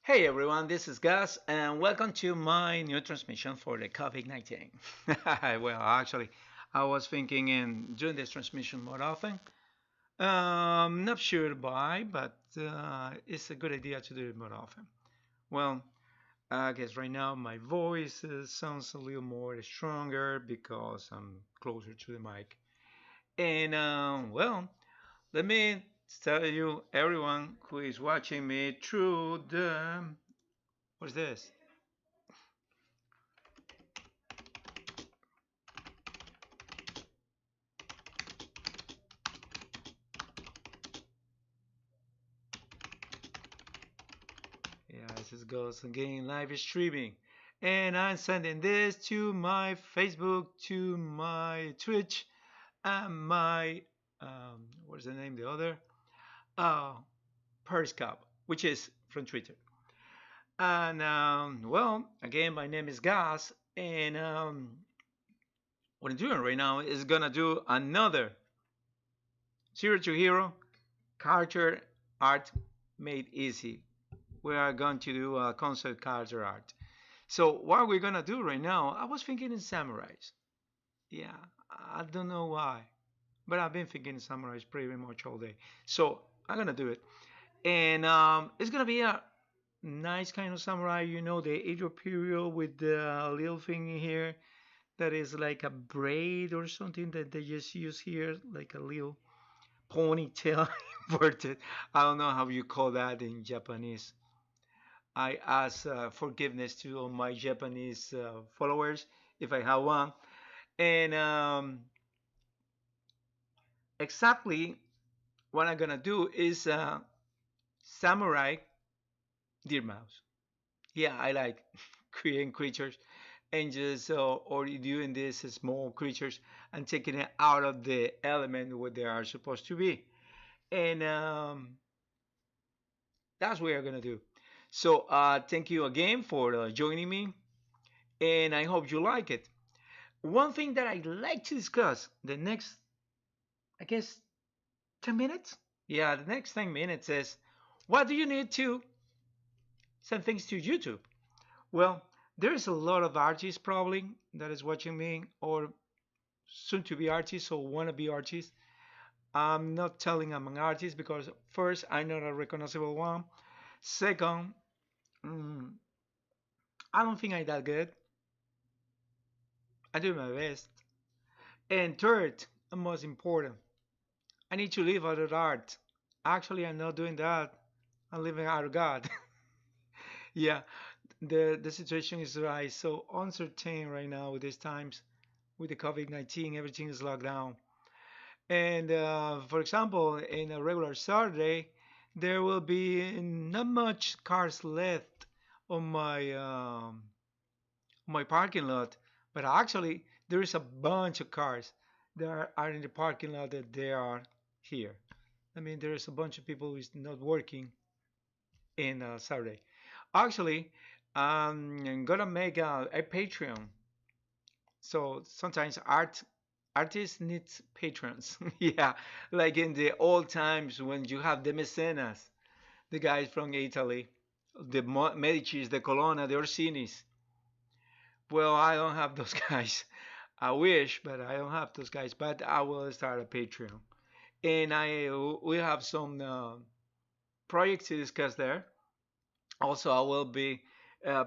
Hey everyone, this is Gus, and welcome to my new transmission for the COVID-19. Well, actually, I was thinking in doing this transmission more often. Not sure why, but it's a good idea to do it more often. Well, I guess right now my voice sounds a little more stronger because I'm closer to the mic. And let me tell you, everyone who is watching me through the what's this? Yeah, this is Ghost again live streaming. And I'm sending this to my Facebook, to my Twitch, and my, what's the name, the other? Uh, Periscope, which is from Twitter. And, again, my name is Gas, and what I'm doing right now is gonna do another Zero to Hero character art made easy. We are going to do a concept character art. So what we're gonna do right now, I was thinking in samurais. Yeah, I don't know why, but I've been thinking in samurais pretty much all day. So I'm gonna do it, and it's gonna be a nice kind of samurai. You know, the Edo period with the little thing in here that is like a braid or something that they just use here, like a little ponytail inverted. I don't know how you call that in Japanese. I ask forgiveness to all my Japanese followers if I have one. And exactly what I'm gonna do is samurai deer mouse. Yeah, I like creating creatures and just or doing this small creatures and taking it out of the element where they are supposed to be. And that's what we're gonna do. So thank you again for joining me, and I hope you like it. One thing that I'd like to discuss the next, I guess, 10 minutes? Yeah, the next 10 minutes is what do you need to send things to YouTube? Well, there's a lot of artists probably that is watching me or soon to be artists or want to be artists. I'm not telling I'm an artist because first, I'm not a recognizable one. Second, mm, I don't think I'm that good. I do my best. And third, and most important, I need to live out of art. Actually, I'm not doing that. I'm living out of God. Yeah, the situation is so uncertain right now with these times with the COVID-19. Everything is locked down. And for example, in a regular Saturday, there will be not much cars left on my parking lot. But actually, there is a bunch of cars that are in the parking lot that they are here. I mean, there is a bunch of people who is not working in Saturday. Actually, I'm gonna make a Patreon. So sometimes artists need patrons. Yeah, like in the old times when you have the mecenas, the guys from Italy, the Medicis, the Colonna, the Orsinis. Well, I don't have those guys. I wish, but I don't have those guys. But I will start a Patreon, and I we have some projects to discuss there. Also, I will be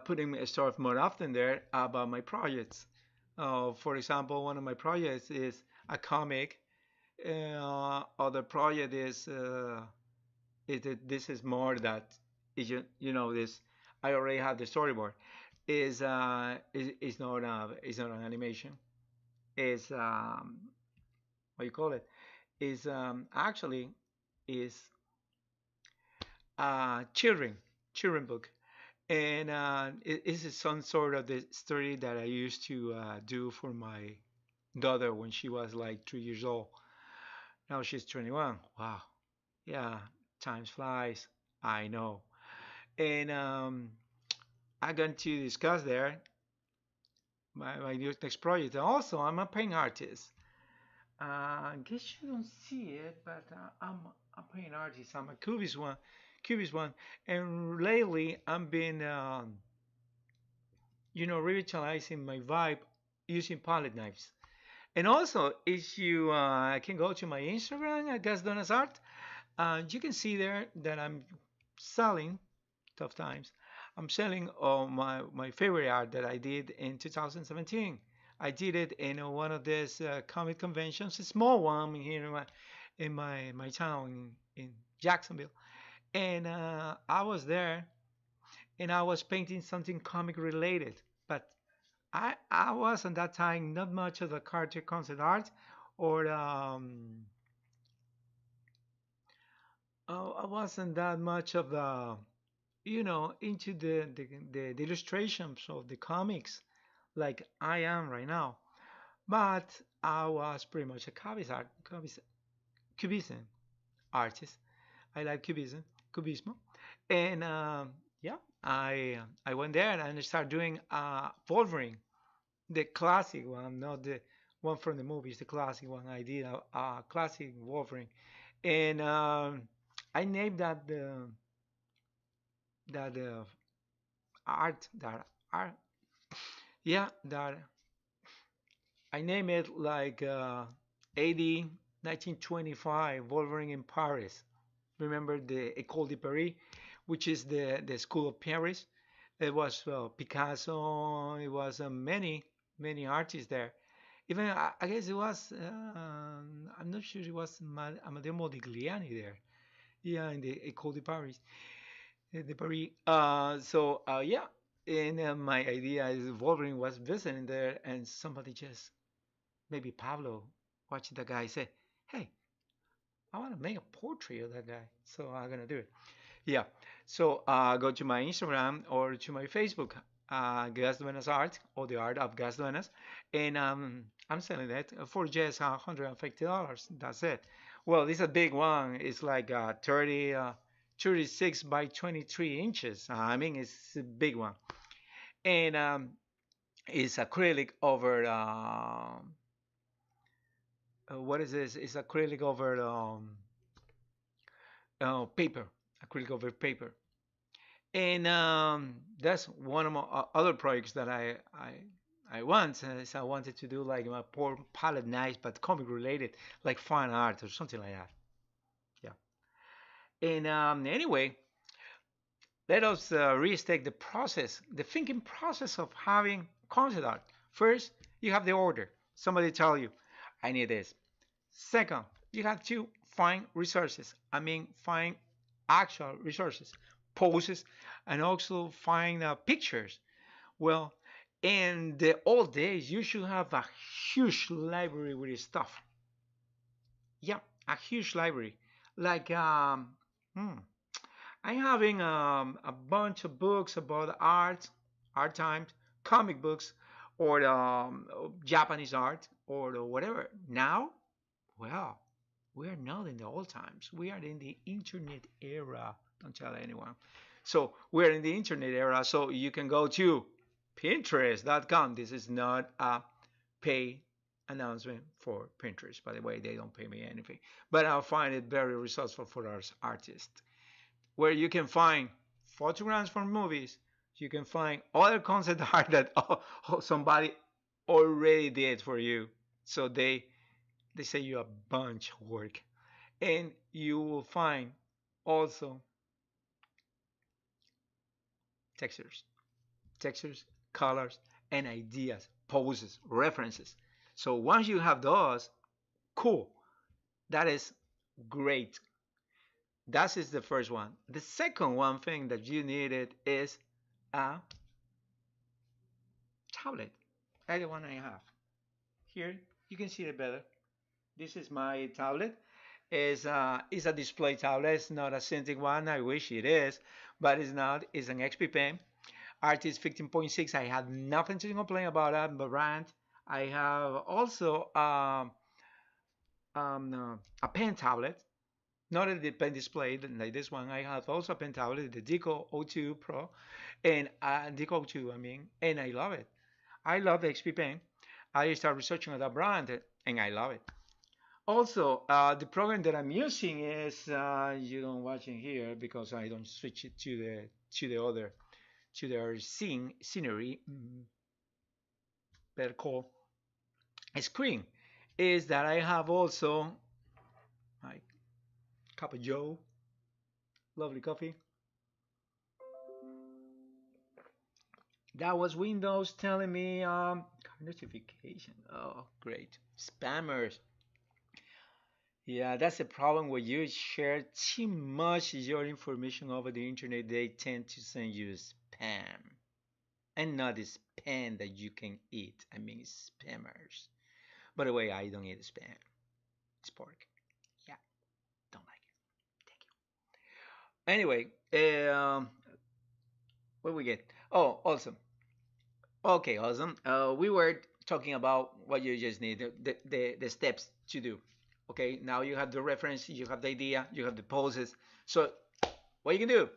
putting stuff more often there about my projects. For example, one of my projects is a comic. Other project is that this is more that is you know this. I already have the storyboard. Is not is not an animation. Is what you call it? Is actually is children book. And it is some sort of the story that I used to do for my daughter when she was like 3 years old. Now she's 21. Wow. Yeah, time flies. I know. And I'm going to discuss there my next project. And also, I'm a paint artist. I guess you don't see it, but I'm a paint artist. I'm a cubist one. cubist one. And lately, I've been, revitalizing my vibe using palette knives. And also, if you can go to my Instagram at Gasdona's Art, you can see there that I'm selling tough times. I'm selling my favorite art that I did in 2017. I did it in one of these comic conventions, a small one here in my town in Jacksonville. And I was there and I was painting something comic related. But I was at that time not much of the character concept art or I wasn't that much of the into the illustrations of the comics like I am right now. But I was pretty much a cubism artist. I like cubismo, and yeah, I went there and I started doing Wolverine, the classic one, not the one from the movies, the classic one. I did a classic Wolverine, and I named that art that art yeah that I name it like AD 1925 Wolverine in Paris. Remember the École de Paris, which is the school of Paris. It was Picasso. It was many artists there. Even I guess it was. I'm not sure it was Amadeo Modigliani there. Yeah, in the École de Paris. De Paris. Yeah, and my idea is Wolverine was visiting there, and somebody just maybe Pablo watched the guy say, "Hey, I want to make a portrait of that guy," so I'm gonna do it. Yeah. So go to my Instagram or to my Facebook, Gas Duenas Art or the Art of Gas Duenas, and I'm selling that for just $150. That's it. Well, this is a big one. It's like 36 by 23 inches. I mean, it's a big one, and it's acrylic over. What is this? It's acrylic over paper. Acrylic over paper. And that's one of my other projects that I want. Is I wanted to do like my poor palette knives, but comic related, like fine art or something like that. Yeah. And anyway, let us restate the process, the thinking process of having concept art. First, you have the order. Somebody tell you, I need this. Second, you have to find resources. I mean, find actual resources, poses, and also find pictures. Well, in the old days, you should have a huge library with stuff. Yeah, a huge library. Like, hmm, I'm having a bunch of books about art times, comic books, or Japanese art, or whatever. Now, well, we are not in the old times. We are in the internet era. Don't tell anyone. So we're in the internet era. So you can go to Pinterest.com. This is not a pay announcement for Pinterest. By the way, they don't pay me anything. But I find it very resourceful for us artists, where you can find photographs from movies. You can find other concept art that somebody already did for you. So they say you a bunch of work, and you will find also textures, textures, colors, and ideas, poses, references. So once you have those, cool. That is great. That is the first one. The second one thing that you needed is a tablet. That's the one I have. Here, you can see it better. This is my tablet. It's a display tablet. It's not a Cintiq one. I wish it is, but it's not. It's an XP Pen. Artist 15.6. I had nothing to complain about that brand. I have also a pen tablet, not a pen display like this one. I have also a pen tablet, the Deco O2 Pro, and Deco O2, I mean, and I love it. I love the XP Pen. I started researching on that brand, and I love it. Also, the program that I'm using is you don't watch it here because I don't switch it to the other to the other scenery. Better call screen is that I have also my cup of Joe, lovely coffee. That was Windows telling me notification. Oh, great. Spammers. Yeah, that's the problem when you share too much your information over the internet. They tend to send you spam and not the spam that you can eat. I mean, spammers. By the way, I don't eat spam. It's pork. Yeah, don't like it. Thank you. Anyway, what we get? Oh, awesome. Okay, awesome. We were talking about what you just need, the steps to do. Okay, now you have the reference, you have the idea, you have the poses. So what you can do?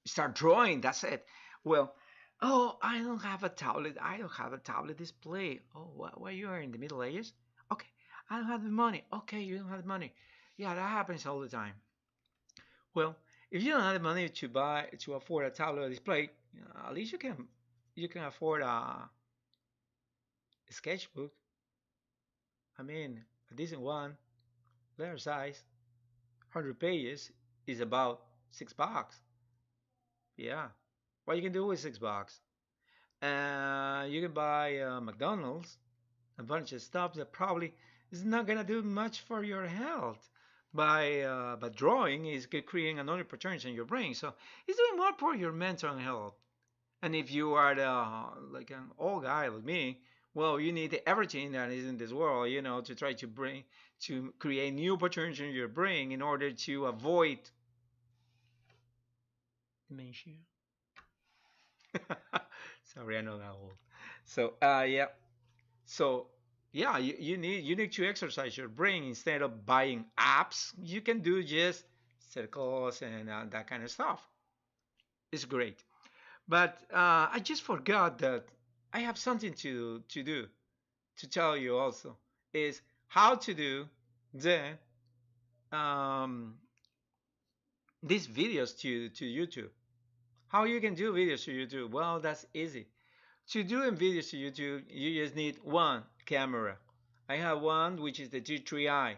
Start drawing. That's it. Well, oh, I don't have a tablet. I don't have a tablet display. Oh, what you are in the Middle Ages? Okay, I don't have the money. Okay, you don't have the money. Yeah, that happens all the time. Well, if you don't have the money to afford a tablet display, at least you can afford a sketchbook. I mean, a decent one, letter size, 100 pages is about $6. Yeah. What you can do with $6? You can buy McDonald's, a bunch of stuff that probably is not gonna do much for your health. By drawing is creating another patterns in your brain, so it's doing more for your mental health. And if you are like an old guy like me, well, you need everything that is in this world, to try to create new patterns in your brain in order to avoid dementia. Sorry, I know that old. So, yeah. So, yeah, you need to exercise your brain instead of buying apps. You can do just circles and that kind of stuff. It's great. But I just forgot that I have something to do to tell you also is how to do the um, these videos to YouTube. How you can do videos to YouTube? Well, that's easy. To do videos to YouTube, you just need one camera. I have one which is the G3i,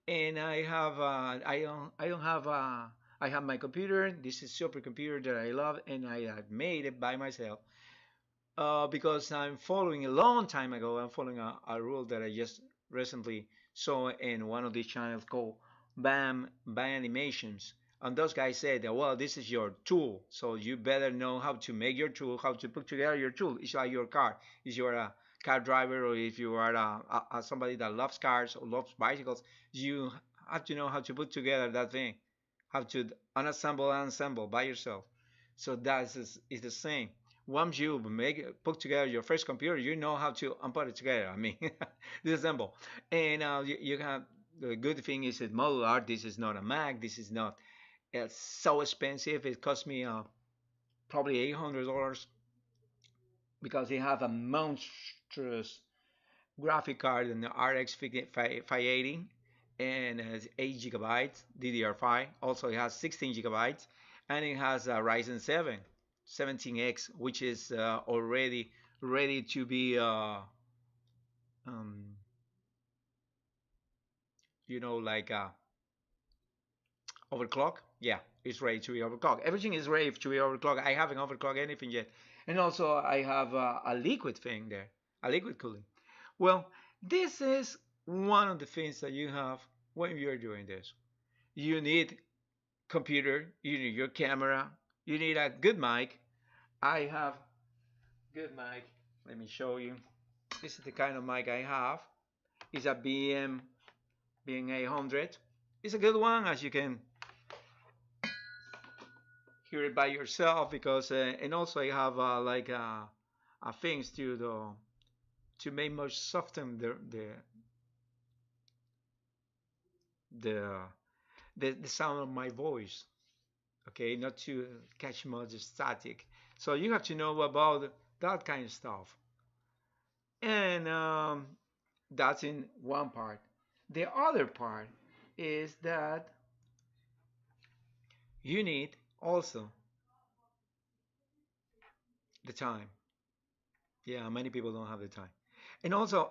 and I don't have I have my computer. This is supercomputer that I love, and I have made it by myself. Because I'm following a long time ago. I'm following a rule that I just recently saw in one of these channels called BAM Animations. And those guys said that, well, this is your tool, so you better know how to make your tool, how to put together your tool. It's like your car. If you're a car driver or if you are somebody that loves cars or loves bicycles, you have to know how to put together that thing, how to unassemble and assemble by yourself. So that is the same. Once you put together your first computer, you know how to put it together. I mean, disassemble. And you have the good thing is it's modular. This is not a Mac. This is not so expensive. It cost me probably $800 because they have a monstrous graphic card in the RX 580 and it's 8 gigabytes DDR5. Also, it has 16 gigabytes and it has a Ryzen 7 17X, which is already ready to be, um, like overclock. Yeah, it's ready to be overclocked. Everything is ready to be overclocked. I haven't overclocked anything yet. And also, I have a liquid thing there, a liquid cooling. Well, this is one of the things that you have when you're doing this. You need computer, you need your camera, you need a good mic. I have good mic. Let me show you. This is the kind of mic I have. It's a BM800. It's a good one, as you can hear it by yourself because, and also I have like things to make more soften the the sound of my voice. Okay, not to catch much static. So you have to know about that kind of stuff, and that's in one part. The other part is that you need also the time. Yeah, many people don't have the time. And also,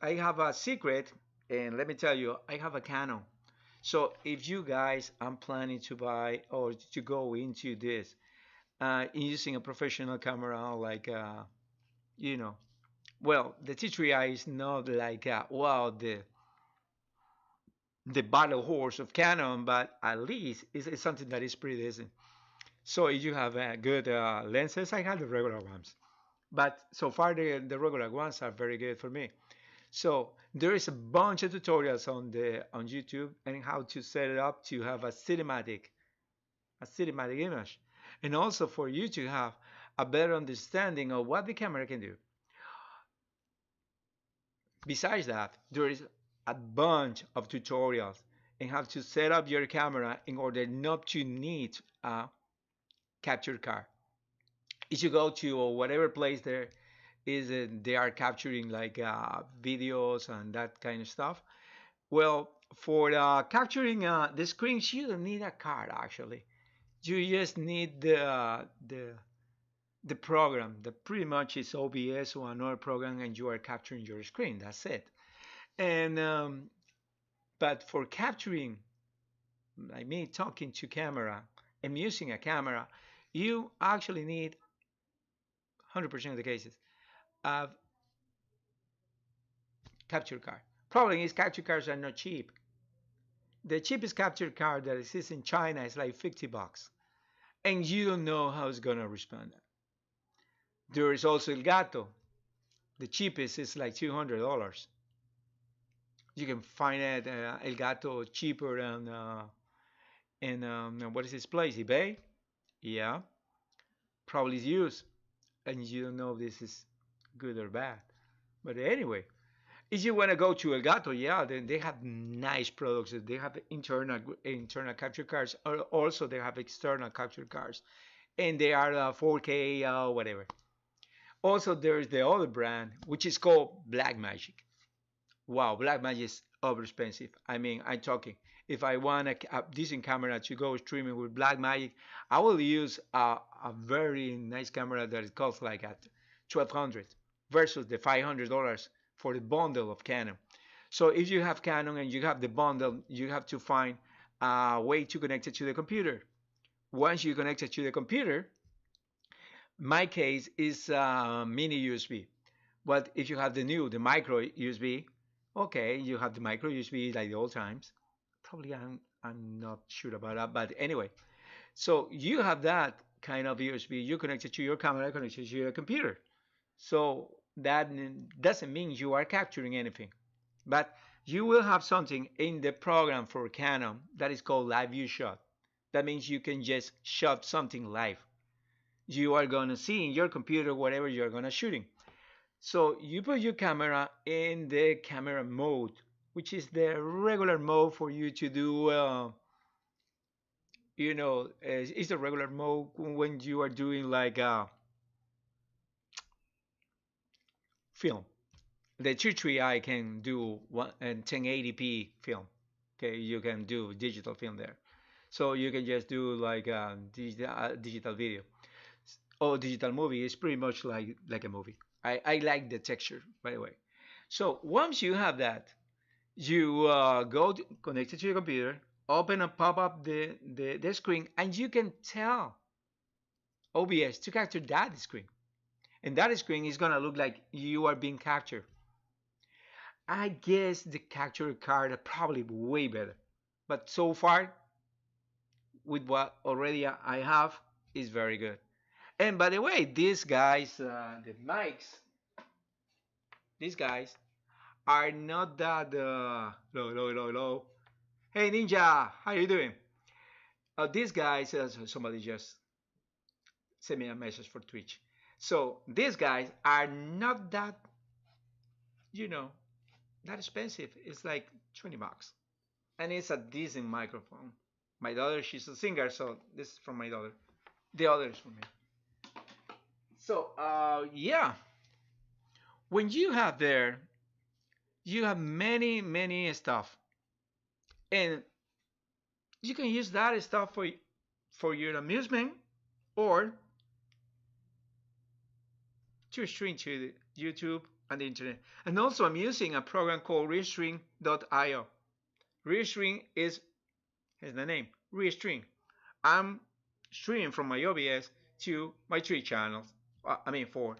I have a secret, and let me tell you, I have a Canon. So if you guys, I'm planning to buy or to go into this using a professional camera, like you know, well, the T3i is not like wow the battle horse of Canon, but at least it's something that is pretty decent. So if you have good lenses, I have the regular ones, but so far the regular ones are very good for me. So there is a bunch of tutorials on YouTube and how to set it up to have a cinematic image, and also for you to have a better understanding of what the camera can do. Besides that, there is a bunch of tutorials and how to set up your camera in order not to need a capture card. If you go to whatever place there is, they are capturing like videos and that kind of stuff. Well, for capturing the screens, you don't need a card actually. You just need the program that pretty much is OBS or another program, and you are capturing your screen. That's it. And but for capturing, like me talking to camera and using a camera, you actually need 100% of the cases a capture card. Problem is capture cards are not cheap. The cheapest capture card that exists in China is like $50, and you don't know how it's gonna respond. There is also El Gato. The cheapest is like $200. You can find it El Gato cheaper than what is this place? eBay? Yeah, probably is used, and you don't know if this is good or bad. But anyway, if you want to go to El Gato, yeah, then they have nice products. They have internal capture cards. Also, they have external capture cards, and they are 4K, whatever. Also, there is the other brand, which is called Blackmagic. Wow, Blackmagic is over expensive. I mean, I'm talking. If I want a decent camera to go streaming with Blackmagic, I will use a very nice camera that costs like at 1,200 versus the $500 for the bundle of Canon. So if you have Canon and you have the bundle, you have to find a way to connect it to the computer. Once you connect it to the computer, my case is mini USB. But if you have the micro USB, okay, you have the micro USB like the old times. Probably I'm not sure about that, but anyway. So you have that kind of USB. You connect it to your camera, connect it to your computer. So that doesn't mean you are capturing anything, but you will have something in the program for Canon that is called Live View Shot. That means you can just shot something live. You are gonna see in your computer whatever you're gonna shooting. So you put your camera in the camera mode, which is the regular mode for you to do. It's the regular mode when you are doing like film. The 3.3i can do 1080p film. Okay, you can do digital film there. So you can just do like digital video. Oh, digital movie is pretty much like a movie. I like the texture, by the way. So once you have that, you connect it to your computer, open and pop up the screen, and you can tell OBS to capture that screen. And that screen is going to look like you are being captured. I guess the capture card are probably way better. But so far, with what already I have, is very good. And by the way, these guys, the mics, these guys are not that low. Hey Ninja, how you doing? These guys, somebody just sent me a message for Twitch. So these guys are not that, you know, that expensive. It's like $20, and it's a decent microphone. My daughter, she's a singer, so this is from my daughter. The other is from me. So yeah, when you have there You have many stuff, and you can use that stuff for your amusement or to stream to YouTube and the internet. And also, I'm using a program called Restream.io. Restream is the name. Restream. I'm streaming from my OBS to my three channels. I mean, for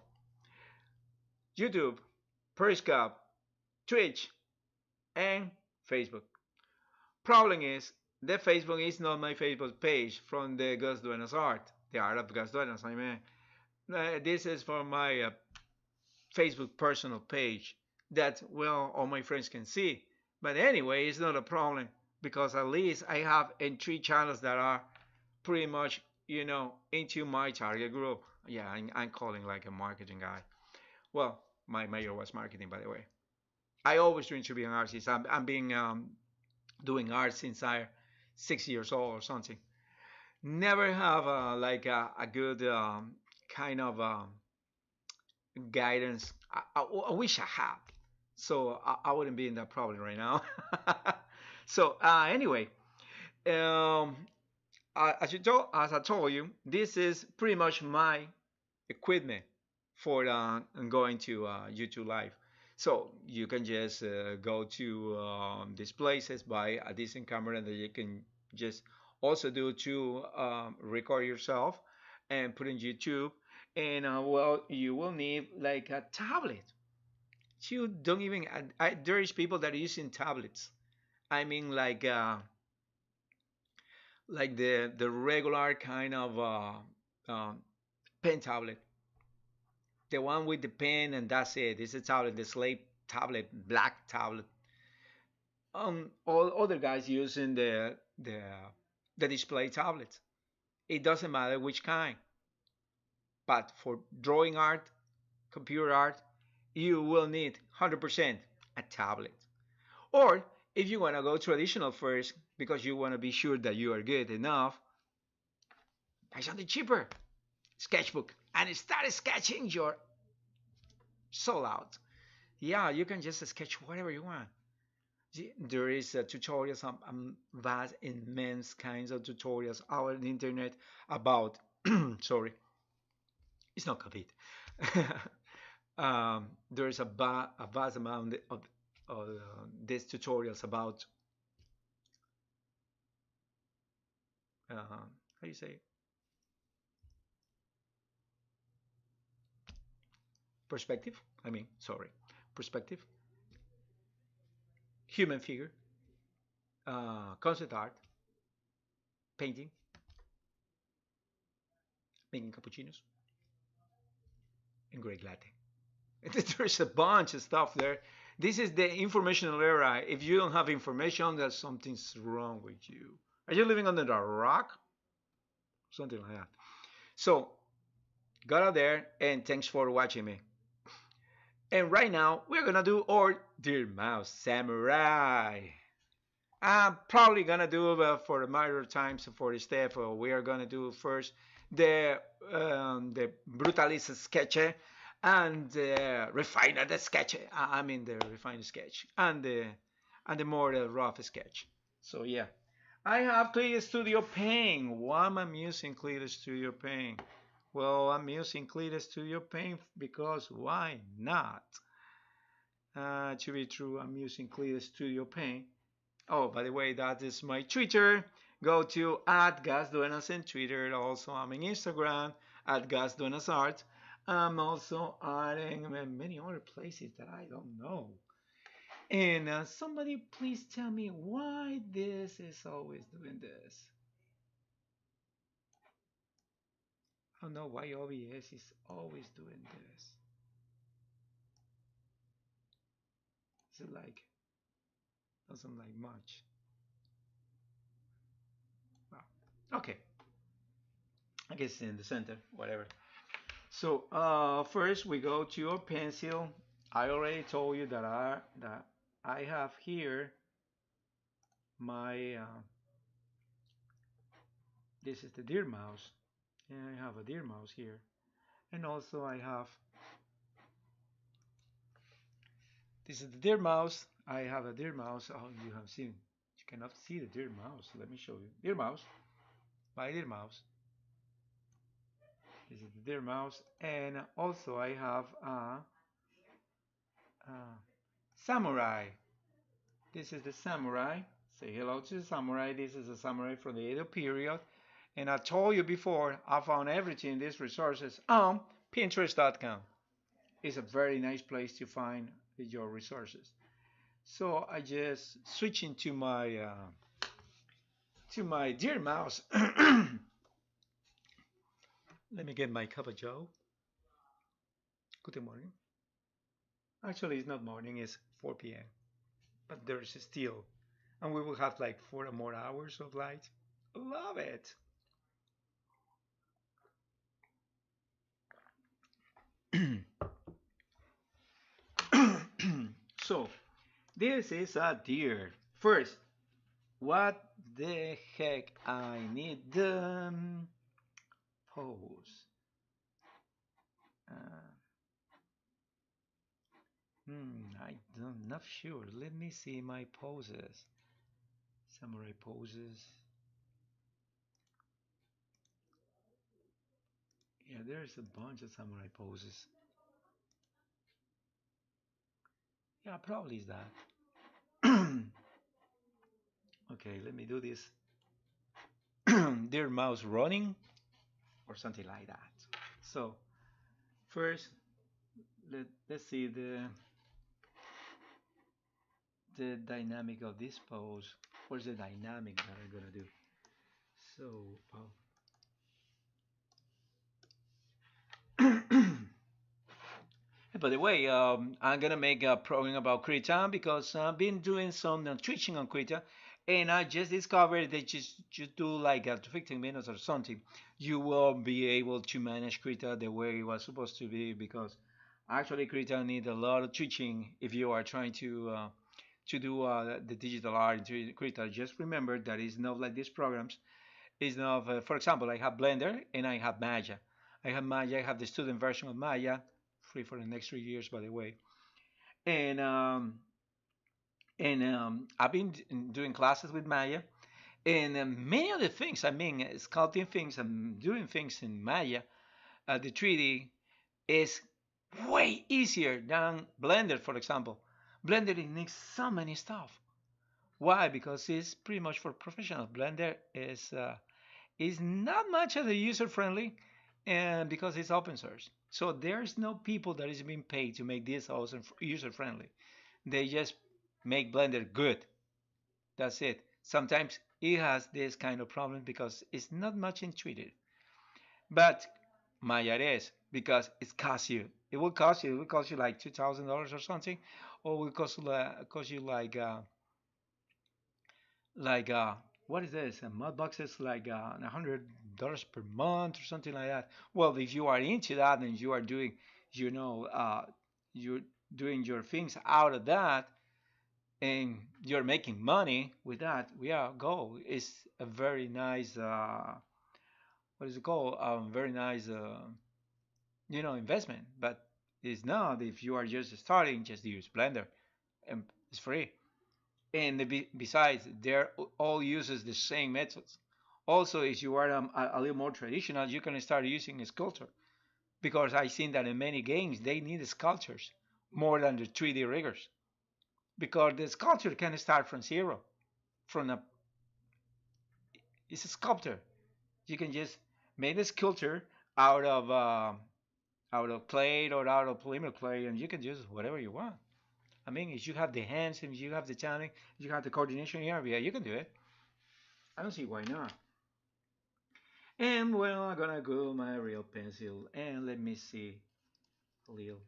YouTube, Periscope, Twitch, and Facebook. Problem is, the Facebook is not my Facebook page from the Gus Duenas art, the art of Gus Duenas. I mean, this is for my Facebook personal page that, well, all my friends can see. But anyway, it's not a problem because at least I have in three channels that are pretty much, into my target group. Yeah, I'm calling like a marketing guy. Well, my major was marketing, by the way. I always dreamed to be an artist. I'm being doing art since I 6 years old or something. Never have like a good kind of guidance. I wish I had, so I wouldn't be in that problem right now. So anyway, um, as I told you, this is pretty much my equipment for going to YouTube Live. So you can just go to these places, buy a decent camera that you can just also do to record yourself and put in YouTube. And well, you will need like a tablet. You don't even. There is people that are using tablets. I mean, like the regular kind of pen tablet, the one with the pen and that's it. It's a tablet, the slate tablet, black tablet. All other guys using the display tablets. It doesn't matter which kind, but for drawing art, computer art, you will need 100% a tablet. Or if you want to go traditional first because you want to be sure that you are good enough, buy something cheaper, sketchbook, and start sketching your soul out. Yeah, you can just sketch whatever you want. There is tutorials, some vast, immense kinds of tutorials out on the internet about, sorry, it's not COVID. There is a vast amount of these tutorials about, how do you say, perspective? I mean, sorry, perspective, human figure, concept art, painting, making cappuccinos, and great latte. There's a bunch of stuff there. This is the informational era. If you don't have information, that something's wrong with you. Are you living under a rock? Something like that. So, got out there, and thanks for watching me. And right now, we're gonna do our Dear Mouse Samurai. I'm probably gonna do for a matter of times for the step. We are gonna do first the brutalist sketch and the refined sketch. I mean the refined sketch and the more rough sketch. So yeah, I have Clear Studio Paint. Why am I using Clear Studio Paint? Well, I'm using Clear Studio Paint because why not? To be true, I'm using Clear Studio Paint. Oh, by the way, that is my Twitter. Go to @GasDuenas in Twitter. Also, I'm in Instagram @GasDuenasArt. I'm also adding many other places that I don't know. And somebody please tell me why this is always doing this. I don't know why OBS is always doing this. Is it like, doesn't like much? Well, okay. I guess in the center, whatever. So first we go to your pencil. I already told you that I have here my this is the deer mouse, and I have a deer mouse here, and also I have This is the deer mouse. I have a deer mouse. Oh, you have seen. You cannot see the deer mouse. Let me show you. Deer mouse. My deer mouse. This is the deer mouse. And also I have a samurai. This is the samurai. Say hello to the samurai. This is a samurai from the Edo period. And I told you before, I found everything in these resources on Pinterest.com. It's a very nice place to find your resources. So I just switching to my dear mouse. Let me get my cup of joe. Good morning. Actually, it's not morning. It's 4 p.m. But there's still, and we will have like 4 more hours of light. Love it. So this is a deer. First, what the heck? I need the pose. Uh, I'm not sure. Let me see my poses. Samurai poses. Yeah, there's a bunch of samurai poses. Yeah, probably is that. Okay, let me do this. Deer mouse running or something like that. So first, let's see the dynamic of this pose. What's the dynamic that I'm gonna do? So, by the way, I'm gonna make a program about Krita because I've been doing some teaching on Krita, and I just discovered that just do like 15 minutes or something, you will be able to manage Krita the way it was supposed to be because actually Krita need a lot of teaching if you are trying to do the digital art in Krita. Just remember that it's not like these programs. It's not, for example, I have Blender and I have Maya. I have Maya. I have the student version of Maya, free for the next 3 years, by the way. And I've been doing classes with Maya, and many of the things, I mean, sculpting things and doing things in Maya, the 3D is way easier than Blender, for example. Blender it needs so many stuff. Why? Because it's pretty much for professionals. Blender is not much of a user friendly, and because it's open source. So there's no people that is being paid to make this awesome user friendly. They just make Blender good. That's it. Sometimes it has this kind of problem because it's not much intuitive. But Maya is because it costs you. It will cost you like $2,000 or something, or it will cost you like what is this? A mud box is like $100 per month or something like that. Well, if you are into that and you are doing, you know, you're doing your things out of that and you're making money with that, yeah, go. It's a very nice, what is it called? Very nice, investment. But it's not if you are just starting, just use Blender and it's free. And besides, they're all uses the same methods. Also, if you are a little more traditional, you can start using a sculptor because I've seen that in many games they need sculptures more than the 3D riggers because the sculpture can start from zero. From a It's a sculptor. You can just make a sculpture out of clay or out of polymer clay, and you can use whatever you want. I mean, if you have the hands and you have the talent, you have the coordination area, you can do it. I don't see why not. And well, I'm gonna go my real pencil and let me see a little.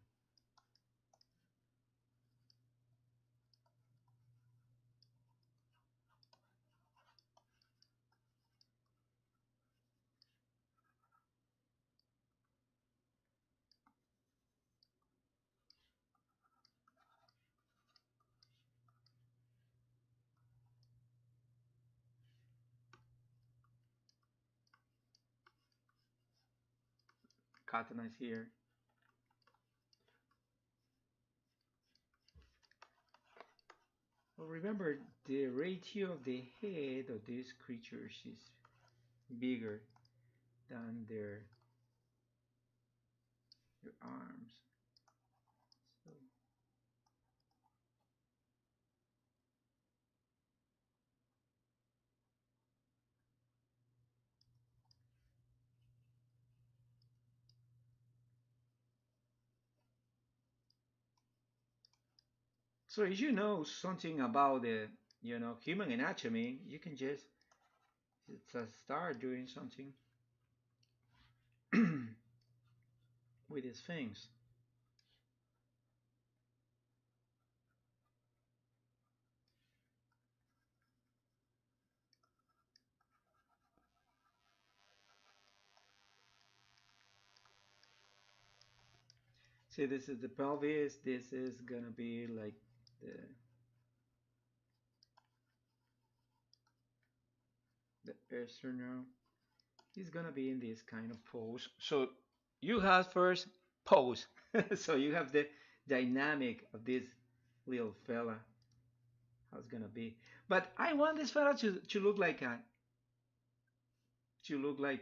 Katana is here. Well, remember, the ratio of the head of these creatures is bigger than their arms. So, so if you know something about the human anatomy, you can just start doing something with these things. See, this is the pelvis. This is gonna be like the sternum. He's gonna be in this kind of pose. So you have first pose. So you have the dynamic of this little fella. How it's gonna be. But I want this fella to look like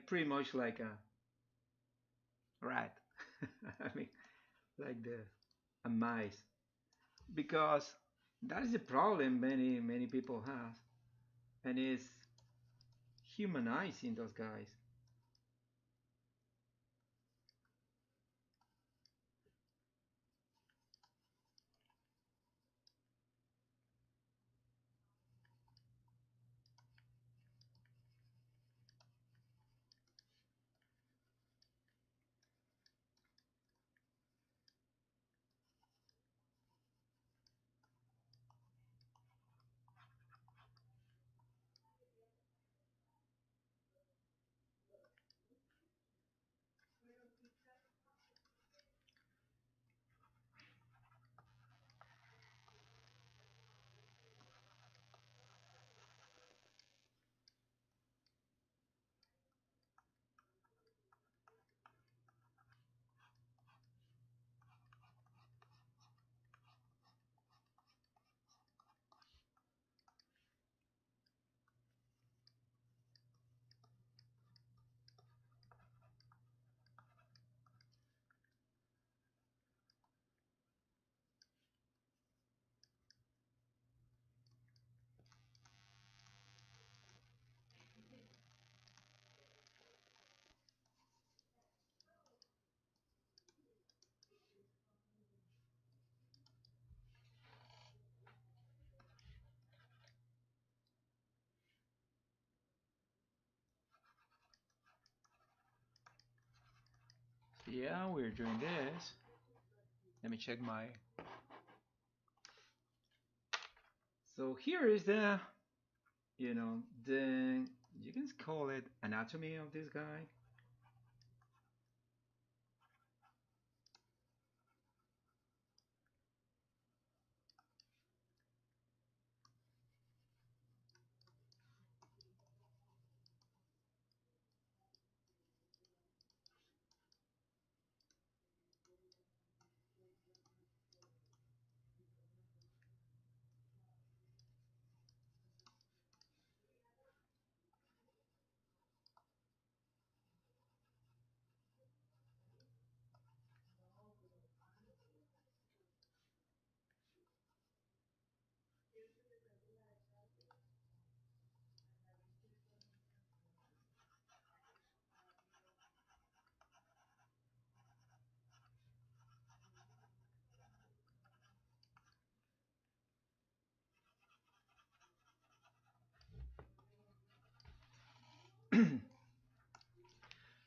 pretty much like a rat. I mean, like a mice, because that is a problem many people have, and is humanizing those guys. Yeah, we're doing this. Let me check my. So here is the you can call it anatomy of this guy.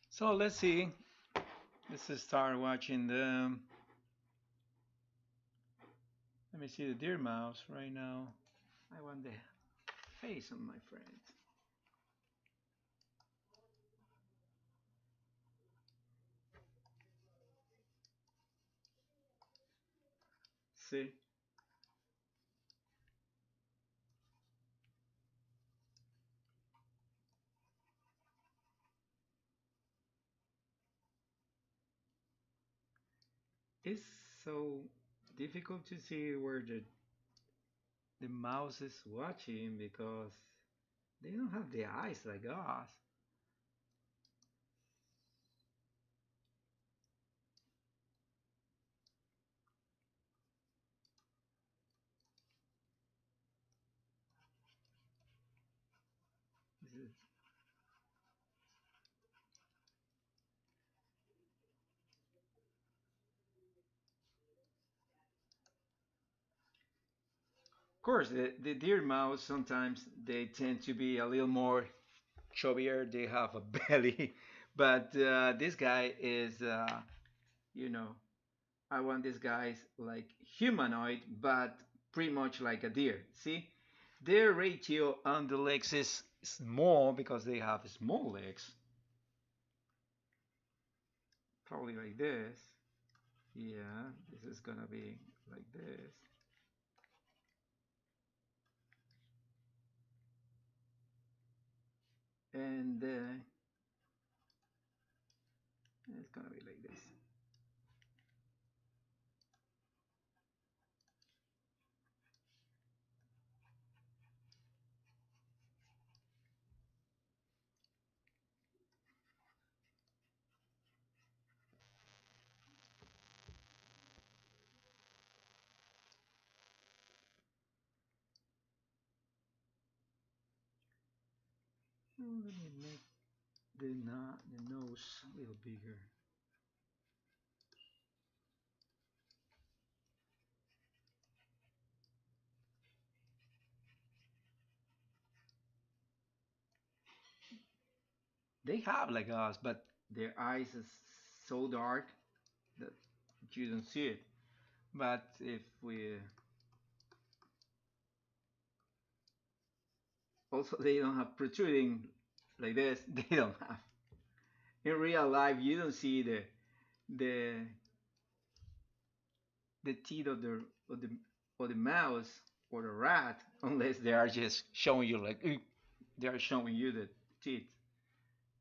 So let's see. Let's start watching the. Let me see the deer mouse right now. I want the face of my friend. See, it's so difficult to see where the mouse is watching because they don't have the eyes like us. Of course, the deer mouse sometimes they tend to be a little more chubbier. They have a belly, but this guy is, you know, I want this guy's like humanoid, but pretty much like a deer. See, their ratio on the legs is small because they have small legs, probably like this. Yeah, this is gonna be like this, and it's gonna be like this. Oh, let me make the nose a little bigger. They have like us, but their eyes is so dark that you don't see it. But if we also they don't have protruding like this, they don't have. In real life, you don't see the the teeth of the of the mouse or the rat unless they are just showing you like they are showing you the teeth.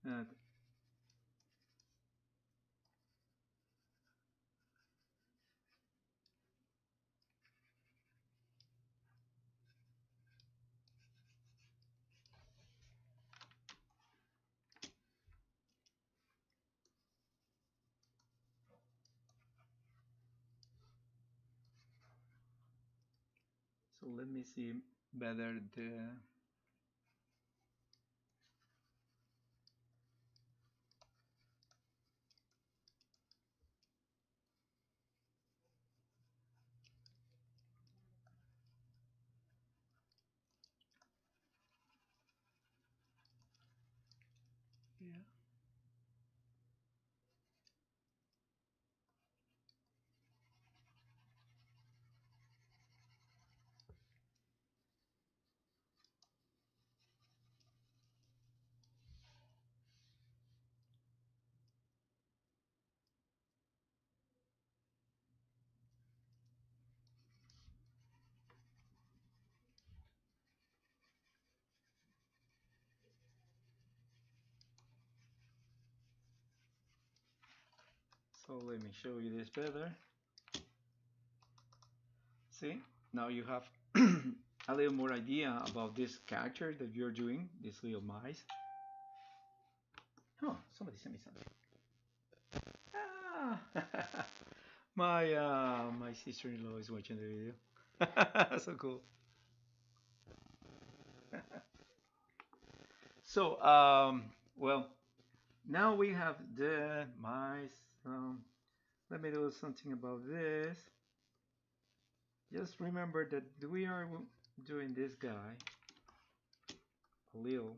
Uh, so let me see better the. Yeah. So let me show you this better. See, now you have a little more idea about this character that you're doing, this little mice. Oh, somebody sent me something. Ah, my sister-in-law is watching the video. So cool. So well, now we have the mice. Let me do something about this. Just remember that we are doing this guy a little.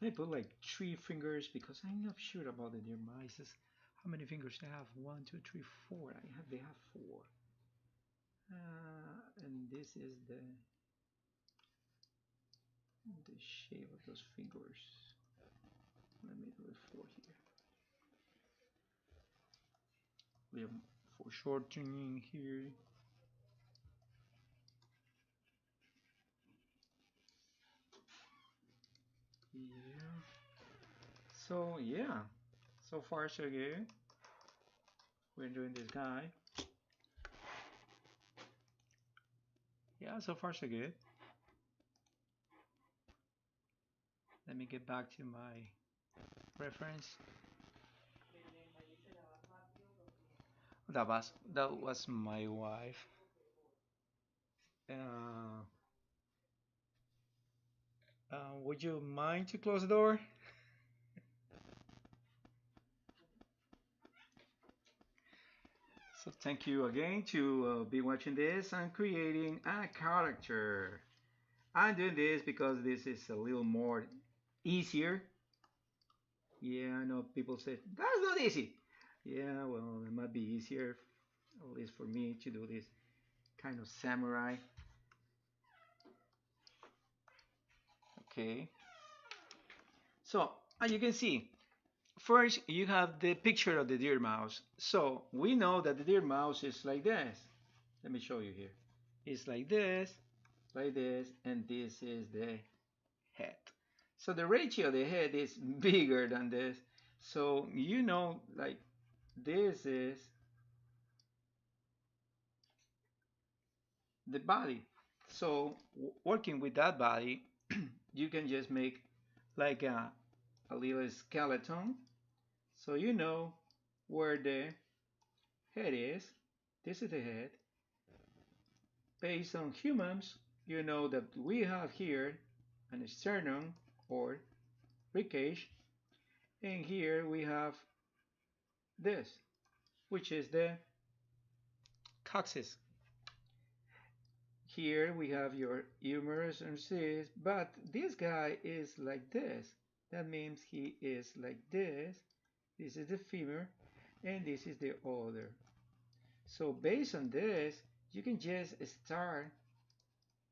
I put like 3 fingers because I'm not sure about the deer mice. How many fingers they have? One, two, three, four. They have four. And this is the shape of those fingers. Let me do it four here. We have for shortening here. Yeah. So yeah, so far so good. We're doing this guy. Yeah, so far so good. Let me get back to my reference. That was my wife. Uh, would you mind to close the door? So thank you again to be watching this and creating a character. I'm doing this because this is a little more easier. Yeah, I know people say that's not easy. Yeah, well, it might be easier, at least for me, to do this kind of samurai. Okay. So, as you can see, first you have the picture of the deer mouse. So we know that the deer mouse is like this. Let me show you here. It's like this, and this is the head. So the ratio of the head is bigger than this. So you know, like this is the body. So working with that body, you can just make like a little skeleton. So you know where the head is. This is the head. Based on humans, you know that we have here an sternum or ribcage, and here we have this, which is the coccyx. Here we have your humerus and cyst, but this guy is like this. That means he is like this. This is the femur, and this is the other. So based on this, you can just start,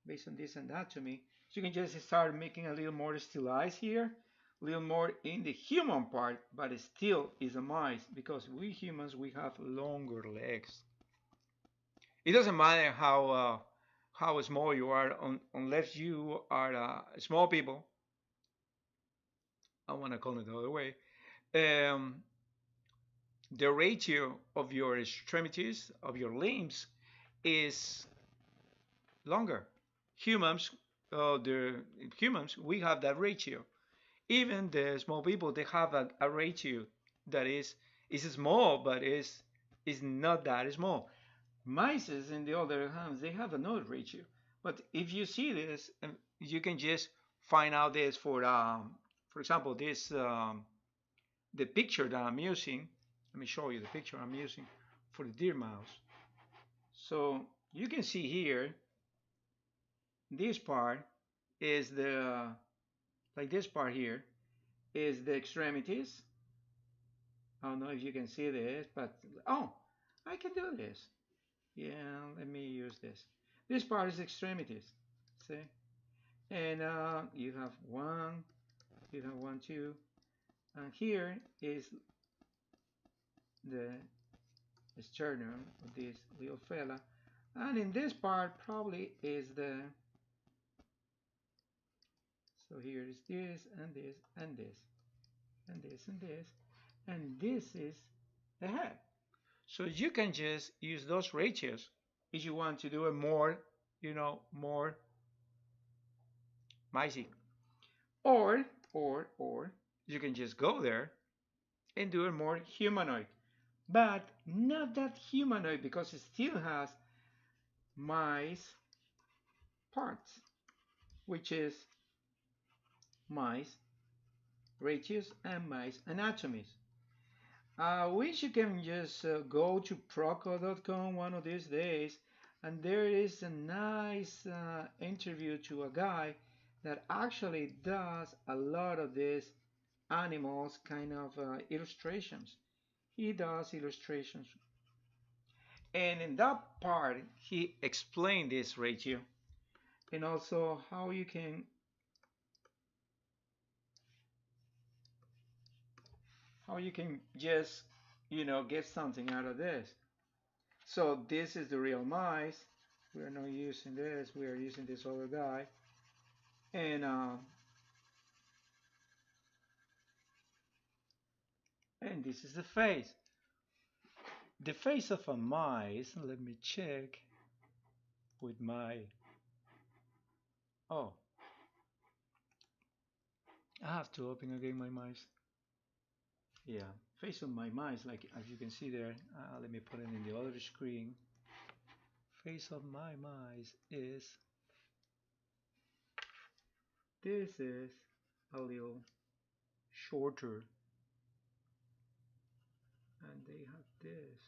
based on this anatomy, you can just start making a little more stylized here, a little more in the human part, but it still is a mice because we humans, we have longer legs. It doesn't matter how small you are, unless you are small people. I want to call it the other way. Um, the ratio of your extremities, of your limbs, is longer. Humans, the humans, we have that ratio. Even the small people, they have a ratio that is small, but is not that small. Mice, in the other hand, they have another ratio. But if you see this, you can just find out this for example, this the picture that I'm using. Let me show you the picture I'm using for the deer mouse. So you can see here, this part is the like this part here is the extremities. I don't know if you can see this, but oh, I can do this. Yeah, let me use this. This part is extremities. See? And you have one, two, and here is the sternum of this little fella. And in this part probably is the, so here is this, and this, and this, and this, and this, and this is the head. So you can just use those ratios if you want to do it more, more micey. Or you can just go there and do it more humanoid. But not that humanoid because it still has mice parts, which is mice ratios and mice anatomies. Which you can just go to proco.com one of these days, and there is a nice interview to a guy that actually does a lot of these animals kind of illustrations. He does illustrations, and in that part he explained this ratio and also how you can just get something out of this. So this is the real mice. We are not using this. We are using this other guy. And this is the face. The face of a mice. Let me check with my. Oh, I have to open again my mice. Yeah, face of my mice, like as you can see there. Let me put it in the other screen. Face of my mice is. This is a little shorter, and they have this.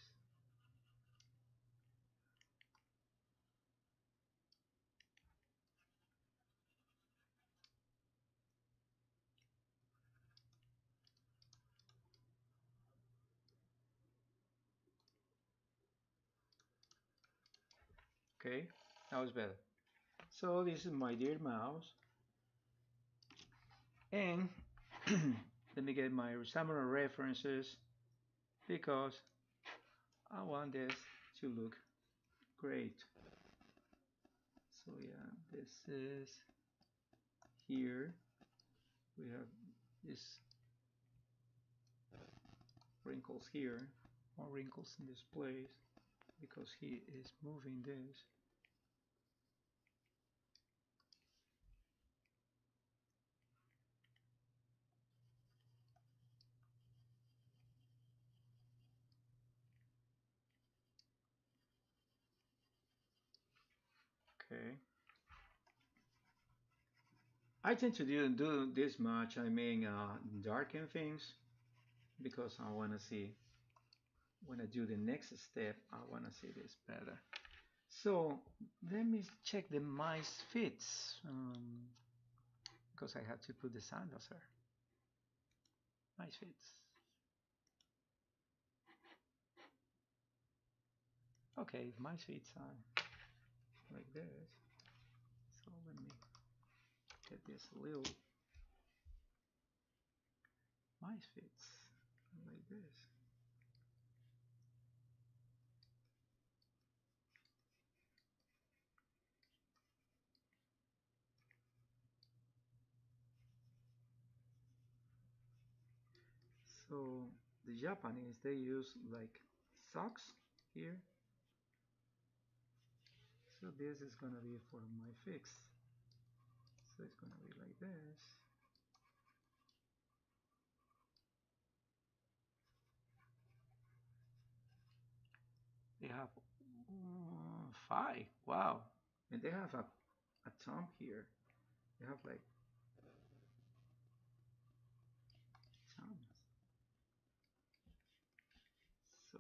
Okay, that was better. So this is my dear mouse, and let me get my similar references because I want this to look great. So yeah, this is here. We have this wrinkles here, more wrinkles in this place because he is moving this. Okay. I tend to do this much. I mean, darken things because I want to see when I do the next step. I want to see this better. So let me check the mice fits because I have to put the sandals here. Mice fits. Okay, mice fits are like this. So let me get this little mice fits like this. So the Japanese, they use like socks here. So this is gonna be for my fix. So it's gonna be like this. They have five. Wow. And they have a thumb here. They have like thumbs. So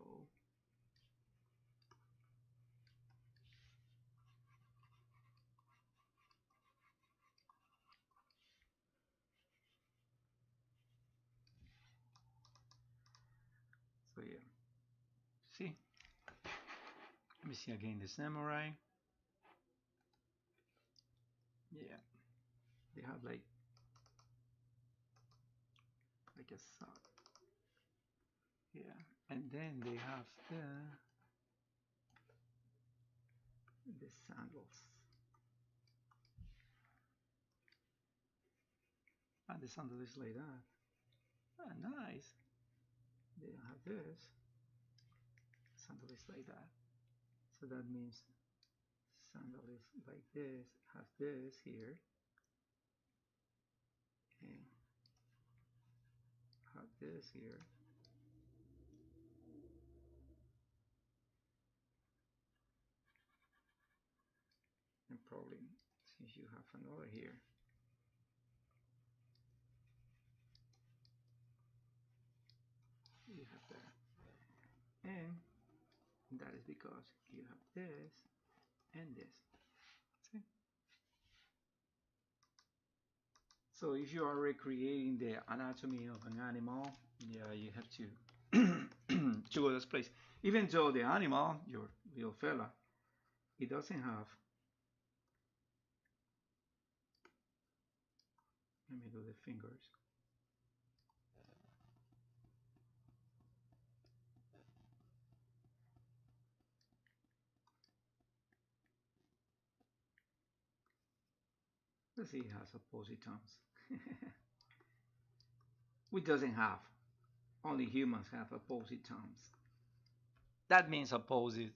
so yeah. See? Let me see again the samurai. Yeah. They have like a sock. Yeah. And then they have the sandals. And the sandal is like that. Ah, nice. They have this. Sandal is like that. So that means sandal is like this, has this here, and have this here. And probably since you have another here, you have that. And that is because you have this and this. See? So if you are recreating the anatomy of an animal, yeah, you have to go to this place. Even though the animal, your little fella, it doesn't have. Let me do the fingers. Let's see, it has opposite terms. Which doesn't have. Only humans have opposite terms. That means opposite.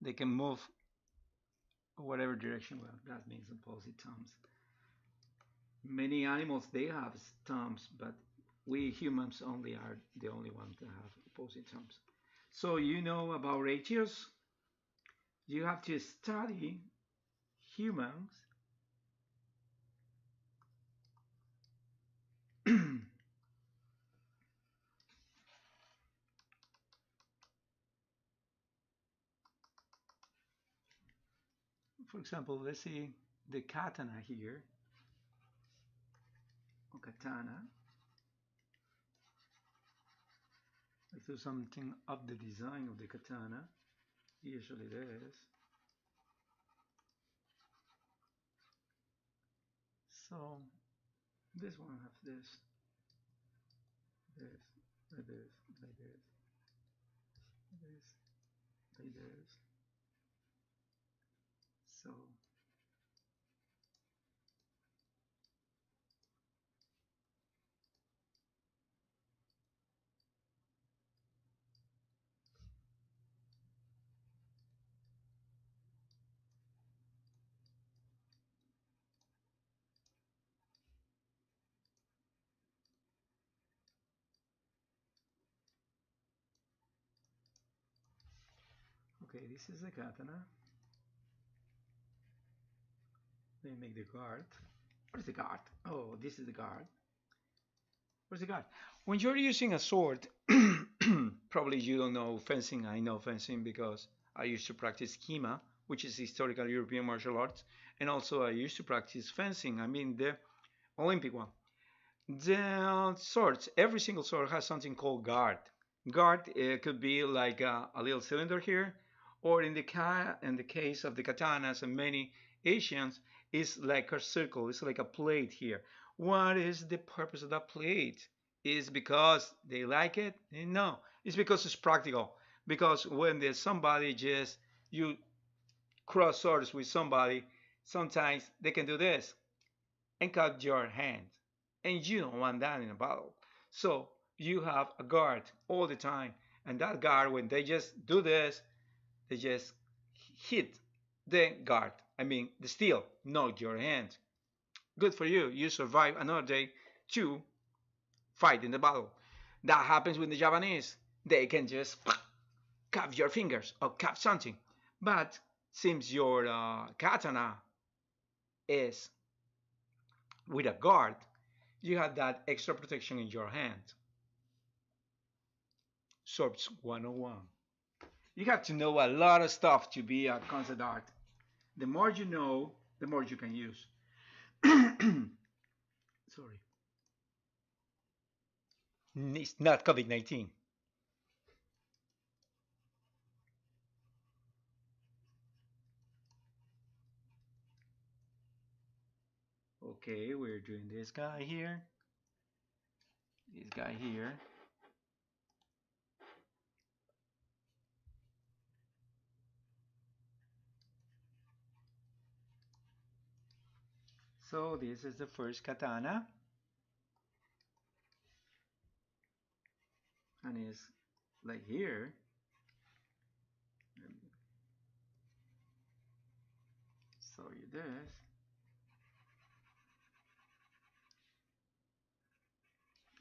They can move whatever direction. Well, that means opposite terms. Many animals they have terms, but we humans only are the only ones that have opposite terms. So you know about ratios. You have to study humans. For example, let's see the katana here, or katana. Let's do something of the design of the katana. Usually this. So this one has this, this, like this, like this, this, like this. So okay, this is the katana. Let me make the guard. Where's the guard? Oh, this is the guard. Where's the guard? When you're using a sword, probably you don't know fencing. I know fencing because I used to practice Kima, which is historical European martial arts, and also I used to practice fencing. I mean the Olympic one. The swords, every single sword has something called guard. Guard could be like a little cylinder here, or in the case of the katanas and many Asians, it's like a circle. It's like a plate here. What is the purpose of that plate? Is because they like it? No, it's because it's practical. Because when there's somebody just you cross swords with somebody, sometimes they can do this and cut your hand. And you don't want that in a battle. So you have a guard all the time. And that guard, when they just do this, they just hit the guard. I mean, the steel, not your hand. Good for you. You survive another day to fight in the battle. That happens with the Japanese. They can just cut your fingers or cut something. But since your katana is with a guard, you have that extra protection in your hand. Swords 101. You have to know a lot of stuff to be a concept art. The more you know, the more you can use. Sorry. It's not COVID-19. Okay, we're doing this guy here. This guy here. So this is the first katana. And it's like here. Let me show you this.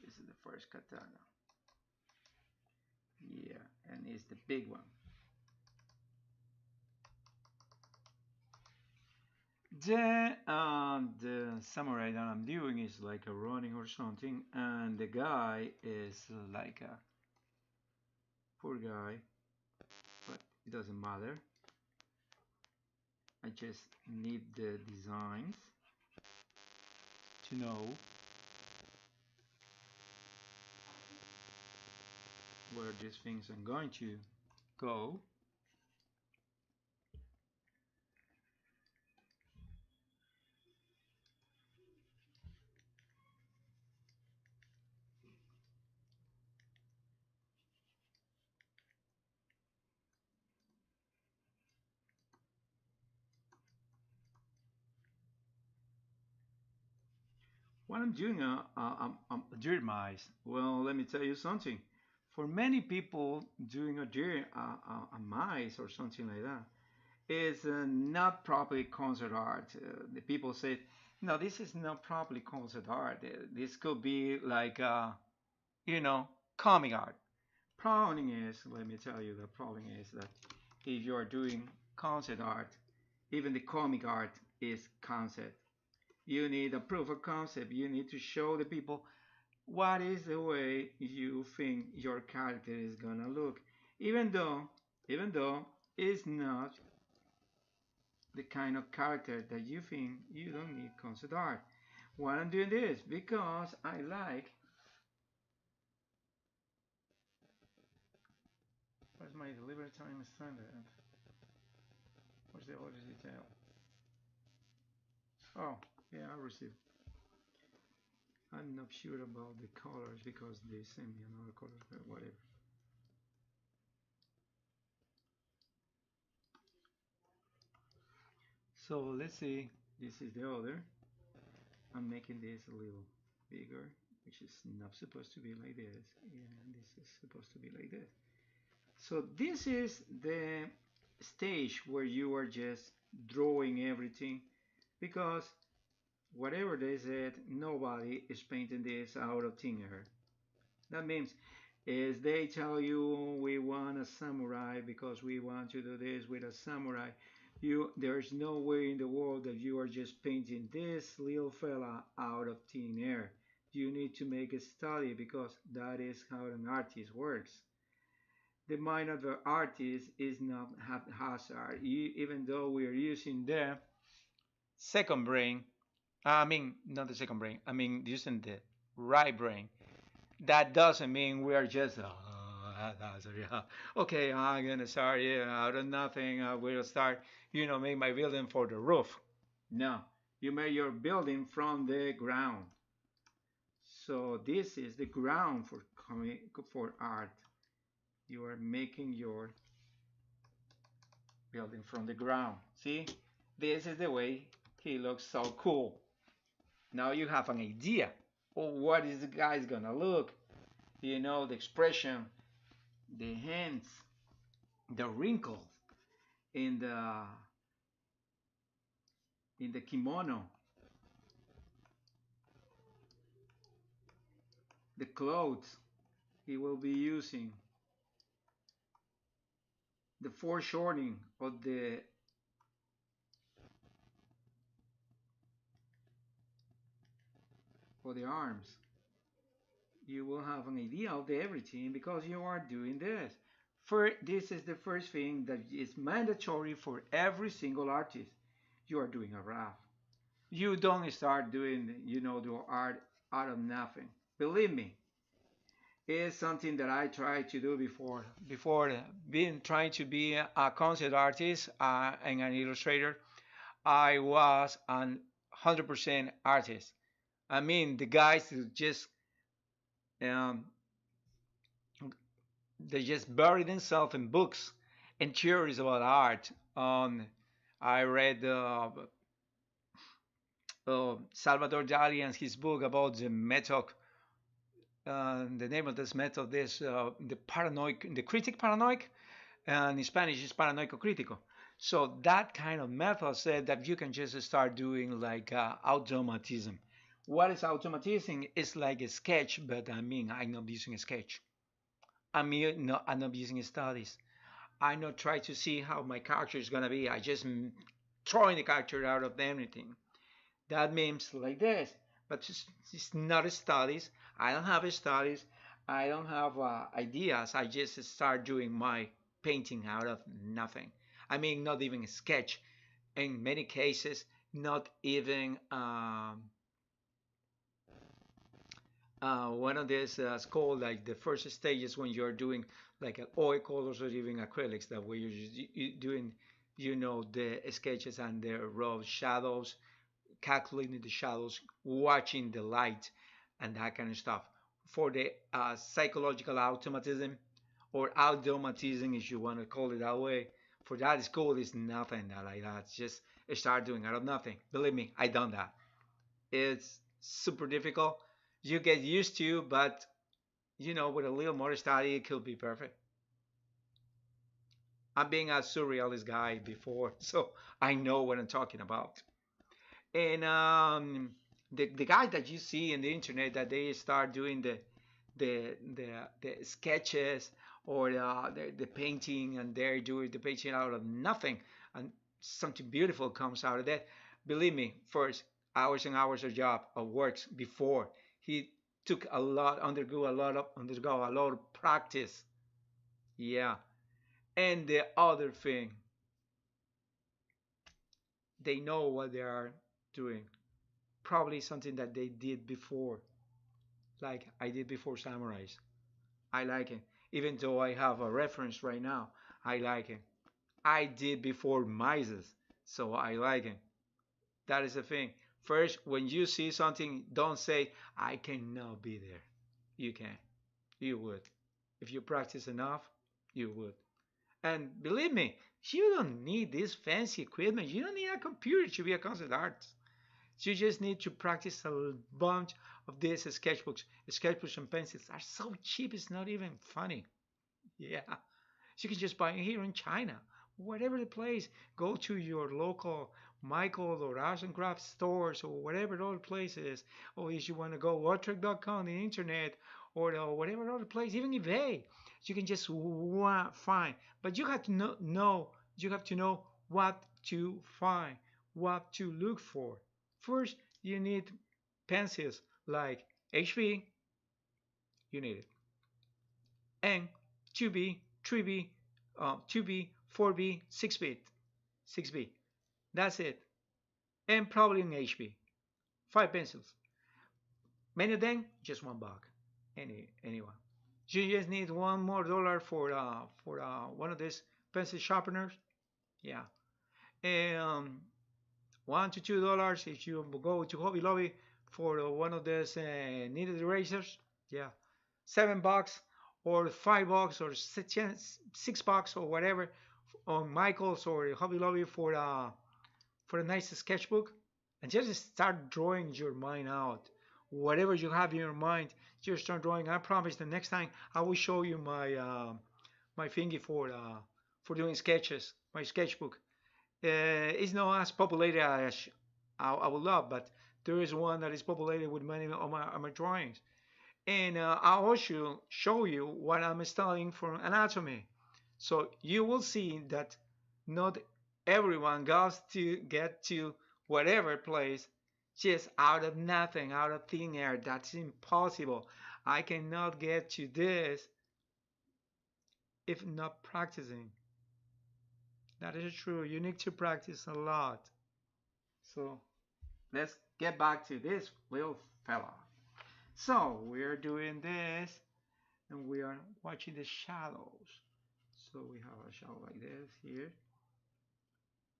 This is the first katana. Yeah, and it's the big one. The samurai that I'm doing is like a running or something, and the guy is like a poor guy, but it doesn't matter. I just need the designs to know where these things are going to go. What I'm doing, a deer mice. Well, let me tell you something. For many people, doing a deer, a mice or something like that is not properly concept art. The people say, no, this is not properly concept art. This could be like, you know, comic art. Problem is, let me tell you, the problem is that if you are doing concept art, even the comic art is concept. You need a proof of concept. You need to show the people what is the way you think your character is gonna look. Even though, even though it's not the kind of character that you think, you don't need concept art. Why I'm doing this? Because I like. What's my delivery time standard? What's the order detail? Oh, yeah, I received. I'm not sure about the colors because they sent me another color, but whatever. So let's see. This is the other. I'm making this a little bigger, which is not supposed to be like this, and this is supposed to be like this. So this is the stage where you are just drawing everything because whatever they said, nobody is painting this out of thin air. That means is they tell you we want a samurai because we want to do this with a samurai. There's no way in the world that you are just painting this little fella out of thin air. You need to make a study because that is how an artist works. The mind of the artist is not haphazard. Even though we are using the second brain, I mean, not the second brain, I mean, using the right brain. That doesn't mean we are just, okay, I'm going to start out of nothing. I will start, make my building for the roof. No, you make your building from the ground. So this is the ground for art. You are making your building from the ground. See, this is the way he looks so cool. Now you have an idea of what is the guy's gonna look. The expression, the hands, the wrinkles in the kimono, the clothes he will be using, the foreshortening of the arms. You will have an idea of everything because you are doing this. This is the first thing that is mandatory for every single artist. You are doing a rough. You don't start doing, the art out of nothing. Believe me, it's something that I tried to do before. Before being trying to be a concept artist and an illustrator, I was an 100% artist. I mean, the guys who just um, they just bury themselves in books and theories about art. I read Salvador Dali and his book about the method. The name of this method is the paranoid, the critic paranoid, and in Spanish is paranoico crítico. So that kind of method said that you can just start doing like automatism. What is automatism? It's like a sketch, but I mean I'm not using a sketch. I'm not using studies. I not try to see how my character is gonna be. I just throwing the character out of anything. That means like this, but it's not studies. I don't have studies. I don't have ideas. I just start doing my painting out of nothing. I mean, not even a sketch. In many cases, not even one of these it's called like the first stages when you're doing like oil colors or even acrylics. That way you're doing, the sketches and the raw shadows, calculating the shadows, watching the light, and that kind of stuff. For the psychological automatism or automatism, if you want to call it that way, for that school is nothing like that. It's just start doing out of nothing. Believe me, I done that. It's super difficult. You get used to, but with a little more study, it could be perfect. I'm being a surrealist guy before, so I know what I'm talking about. And the guys that you see in the internet that they start doing the sketches or the painting, and they're doing the painting out of nothing, and something beautiful comes out of that. Believe me, first hours and hours of job of works before he took a lot, undergo a lot of practice. Yeah. And the other thing, they know what they are doing. Probably something that they did before, like I did before Samurais. I like it. Even though I have a reference right now, I like it. I did before Mises, so I like it. That is the thing. First, when you see something, don't say, I cannot be there. You can. You would. If you practice enough, you would. And believe me, you don't need this fancy equipment. You don't need a computer to be a concept artist. You just need to practice a bunch of these sketchbooks. Sketchbooks and pencils are so cheap, it's not even funny. Yeah. You can just buy it here in China. Whatever the place, go to your local Michael or Arts and Crafts stores or whatever the other place is. Or if you want to go Wattrek.com, the internet, or whatever other place, even eBay, you can just find. But you have to you have to know what to find, what to look for. First, you need pencils like HB, you need it, and 2B, 3B, 2B, 4B, 6B, 6B. That's it. And probably an HB. Five pencils. Many of them, just $1. Anyone. You just need one more dollar for one of these pencil sharpeners. Yeah. And $1 to $2 if you go to Hobby Lobby for one of these kneaded erasers. Yeah. $7 or $5 or $6 or whatever on Michael's or Hobby Lobby for a nice sketchbook, and just start drawing your mind out. Whatever you have in your mind, just start drawing. I promise the next time I will show you my thingy for doing sketches, my sketchbook. It's not as populated as I would love, but there is one that is populated with many of my drawings. And I'll also show you what I'm studying for anatomy. So you will see that not everyone goes to get to whatever place just out of nothing, out of thin air. That's impossible. I cannot get to this if not practicing. That is true. You need to practice a lot. So let's get back to this little fella. So we're doing this and we are watching the shadows. So we have a shadow like this here,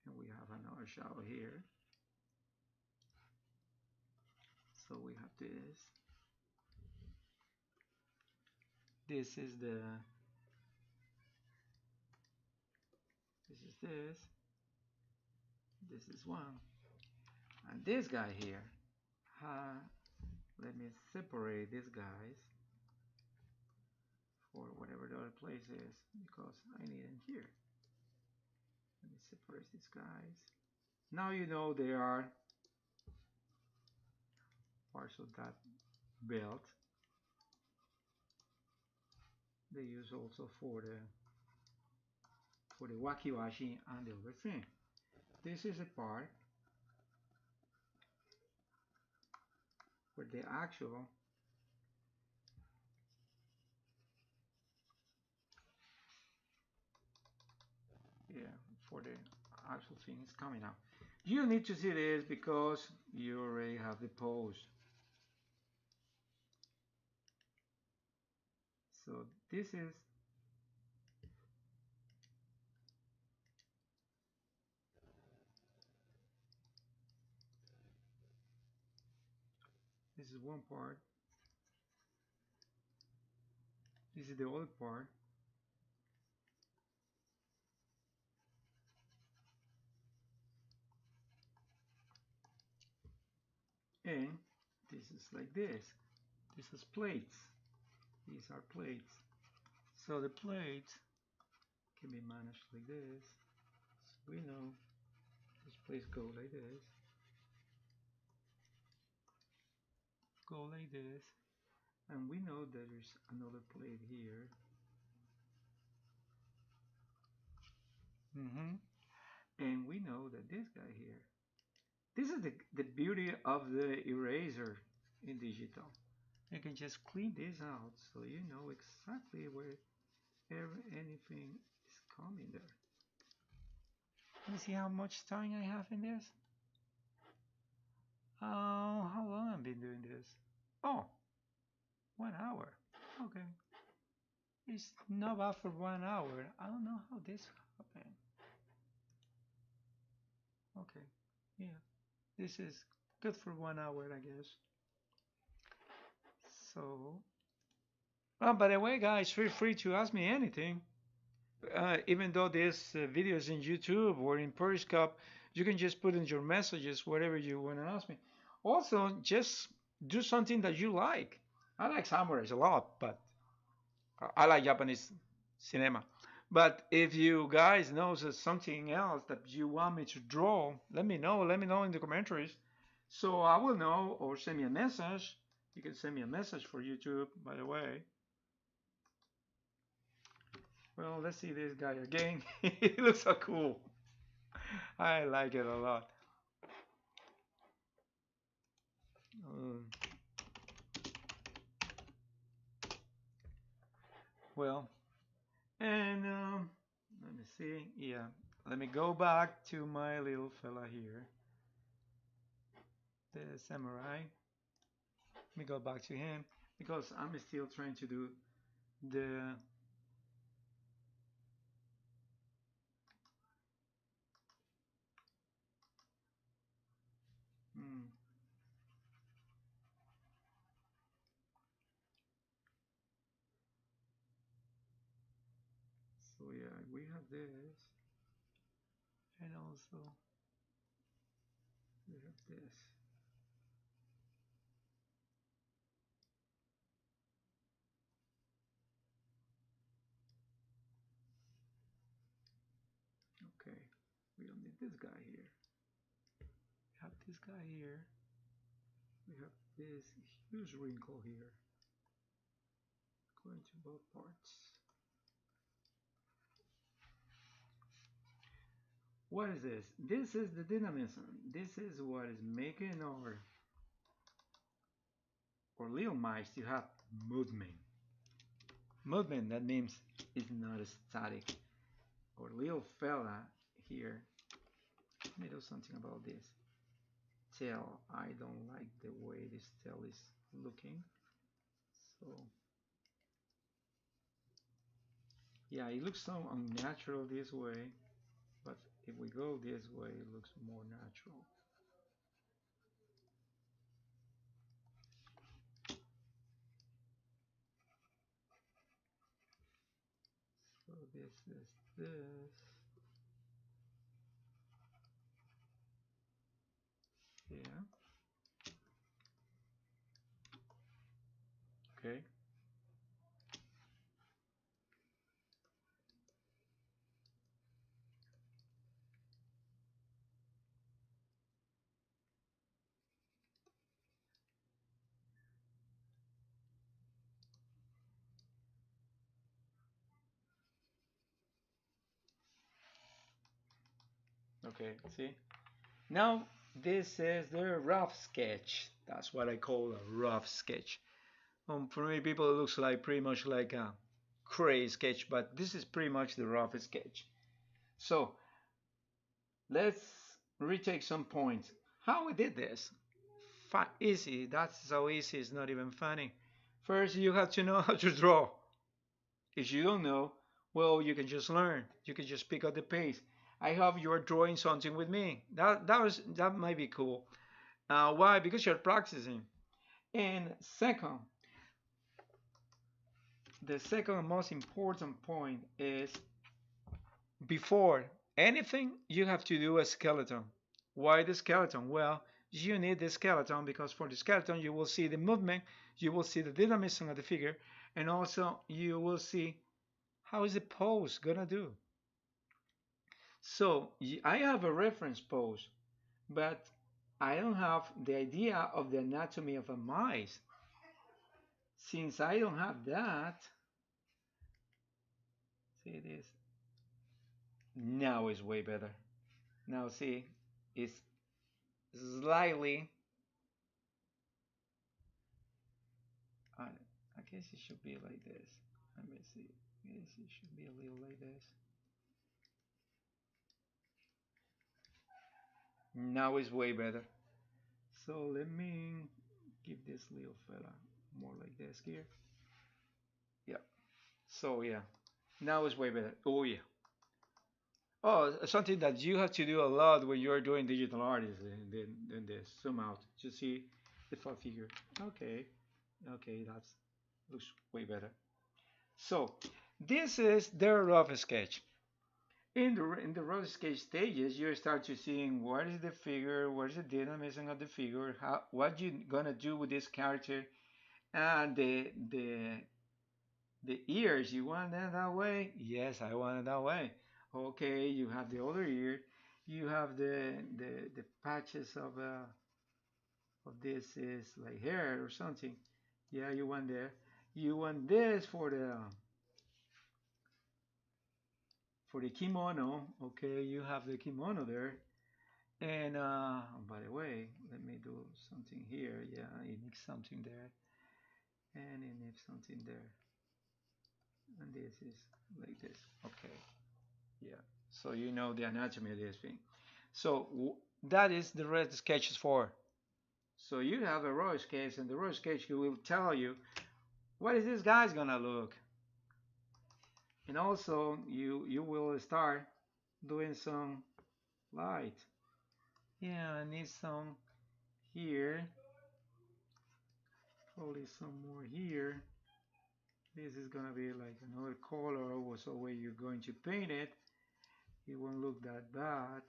and we have another shadow here. So we have this. This is this. This is one. And this guy here. Let me separate these guys for whatever the other place is because I need them here. Let me separate these guys. Now you know they are parts of that belt. They use also for the wakiwashi and the other thing. This is a part where the actual yeah for the actual thing is coming out. You need to see this because you already have the pose. So this is one part. This is the other part. And This is like this. This is plates. These are plates. So the plates can be managed like this. So we know this plates go like this, go like this, and we know that there's another plate here. And we know that this guy here. This is the beauty of the eraser in digital. You can just clean this out so you know exactly where anything is coming there. Let me see how much time I have in this. How long I've been doing this? Oh, 1 hour. Okay. It's not bad for 1 hour. I don't know how this happened. Okay. Yeah. This is good for 1 hour, I guess. So, by the way, guys, feel free to ask me anything. Even though this video is in YouTube or in Periscope, you can just put in your messages whatever you want to ask me. Also, just do something that you like. I like samurais a lot, but I like Japanese cinema. But if you guys know something else that you want me to draw, let me know. Let me know in the commentaries, so I will know, or send me a message. You can send me a message for YouTube, by the way. Well, let's see this guy again. He looks so cool. I like it a lot. Uh, well, and let me see. Yeah, let me go back to my little fella here, the samurai. Let me go back to him because I'm still trying to do the hmm. So yeah, we have this, and also we have this. Okay, we don't need this guy here. We have this guy here. We have this huge wrinkle here, going to both parts. What is this? This is the dynamism. This is what is making our little mice to have movement. Movement, that means it's not static. Our little fella here, let me do something about this tail. I don't like the way this tail is looking. So yeah, it looks so unnatural this way, but if we go this way, it looks more natural. So this is this. Yeah. Okay. Okay. See? Now this is the rough sketch. That's what I call a rough sketch. For many people, it looks like pretty much like a crazy sketch, but this is pretty much the rough sketch. So let's retake some points. How we did this? Easy. That's so easy. It's not even funny. First, you have to know how to draw. If you don't know, well, you can just learn. You can just pick up the pace. I hope you are drawing something with me. That might be cool. Why? Because you're practicing. And second, the second most important point is before anything, you have to do a skeleton. Why the skeleton? Well, you need the skeleton, because for the skeleton you will see the movement, you will see the dynamism of the figure, and also you will see how is the pose gonna do. So I have a reference pose, but I don't have the idea of the anatomy of a mice. Since I don't have that, see this, now it's way better. Now see, it's slightly, I guess it should be like this. Let me see, I guess it should be a little like this. Now it's way better. So let me give this little fella more like this here. Yeah. So yeah, now it's way better. Oh yeah. Oh, something that you have to do a lot when you're doing digital art is then this zoom out to see the full figure. Okay, okay, that's looks way better. So this is the rough sketch. In the rough sketch stages, you start to seeing what is the figure, what is the dynamism of the figure, how what you gonna do with this character, and the ears. You want that that way? Yes, I want it that way. Okay, you have the other ear. You have the patches of this is like hair or something. Yeah, you want there. You want this for the kimono. Okay, you have the kimono there. And by the way, let me do something here. Yeah, it needs something there, and it needs something there, and this is like this. Okay, yeah. So you know the anatomy of this thing. So that is the red sketches for. So you have a raw sketch, and the raw sketch will tell you what is this guy's gonna look, and also you will start doing some light. Yeah, I need some here, probably some more here. This is gonna be like another color, so when you're going to paint it, it won't look that bad.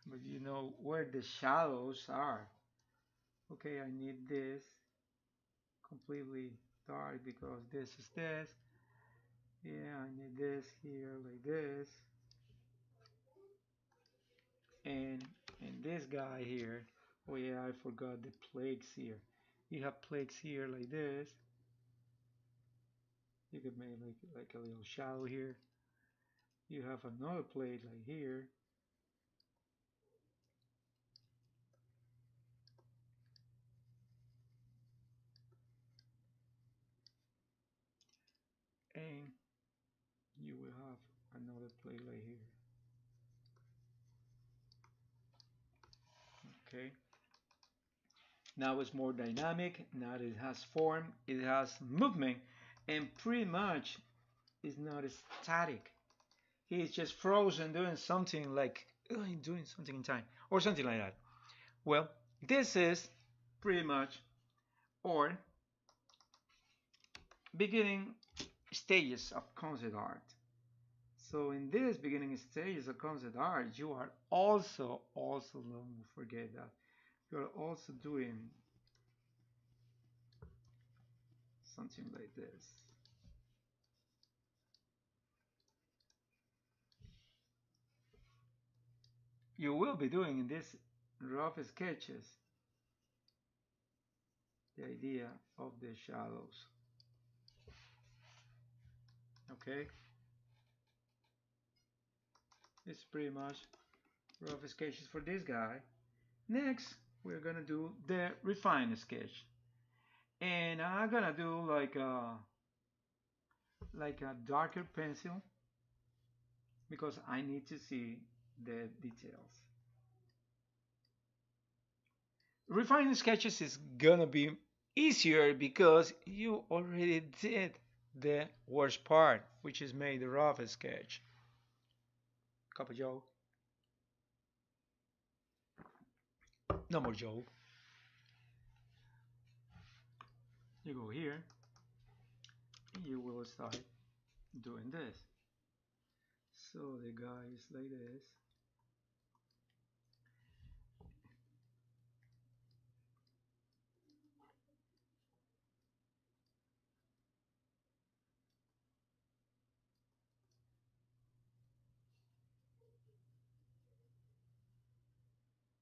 But you know where the shadows are. Okay, I need this completely dark because this is this. Yeah, I need this here like this. And this guy here. Oh yeah, I forgot the plagues here. You have plagues here like this. You could make like a little shadow here. You have another plague like here. And you will have another plague like here. Okay. Now it's more dynamic. Now it has form. It has movement, and pretty much it's not static. He's just frozen doing something like doing something in time or something like that. Well, this is pretty much or beginning stages of concept art. So in this beginning stages of concept art, you are also don't forget that you are also doing something like this. You will be doing in this rough sketches the idea of the shadows. Okay, it's pretty much rough sketches for this guy. Next, we're gonna do the refined sketch, and I'm gonna do like a darker pencil because I need to see the details. Refining sketches is gonna be easier because you already did the worst part, which is made the rough sketch. Cup of Joe. No more Joe. You go here, and you will start doing this. So the guy is like this.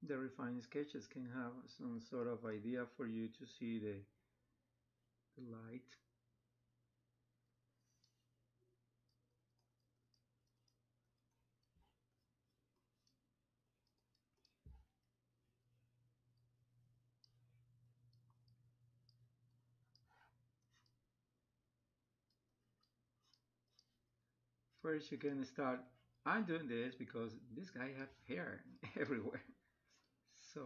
The refined sketches can have some sort of idea for you to see the light. First, you can start. I'm doing this because this guy have hair everywhere. So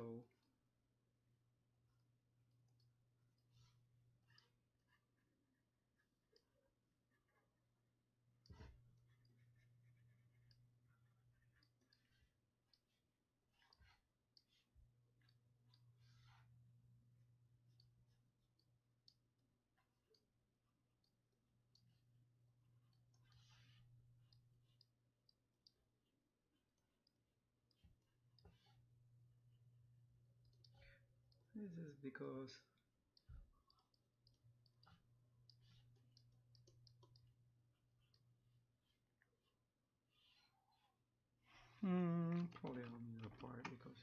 this is because probably I'll move apart because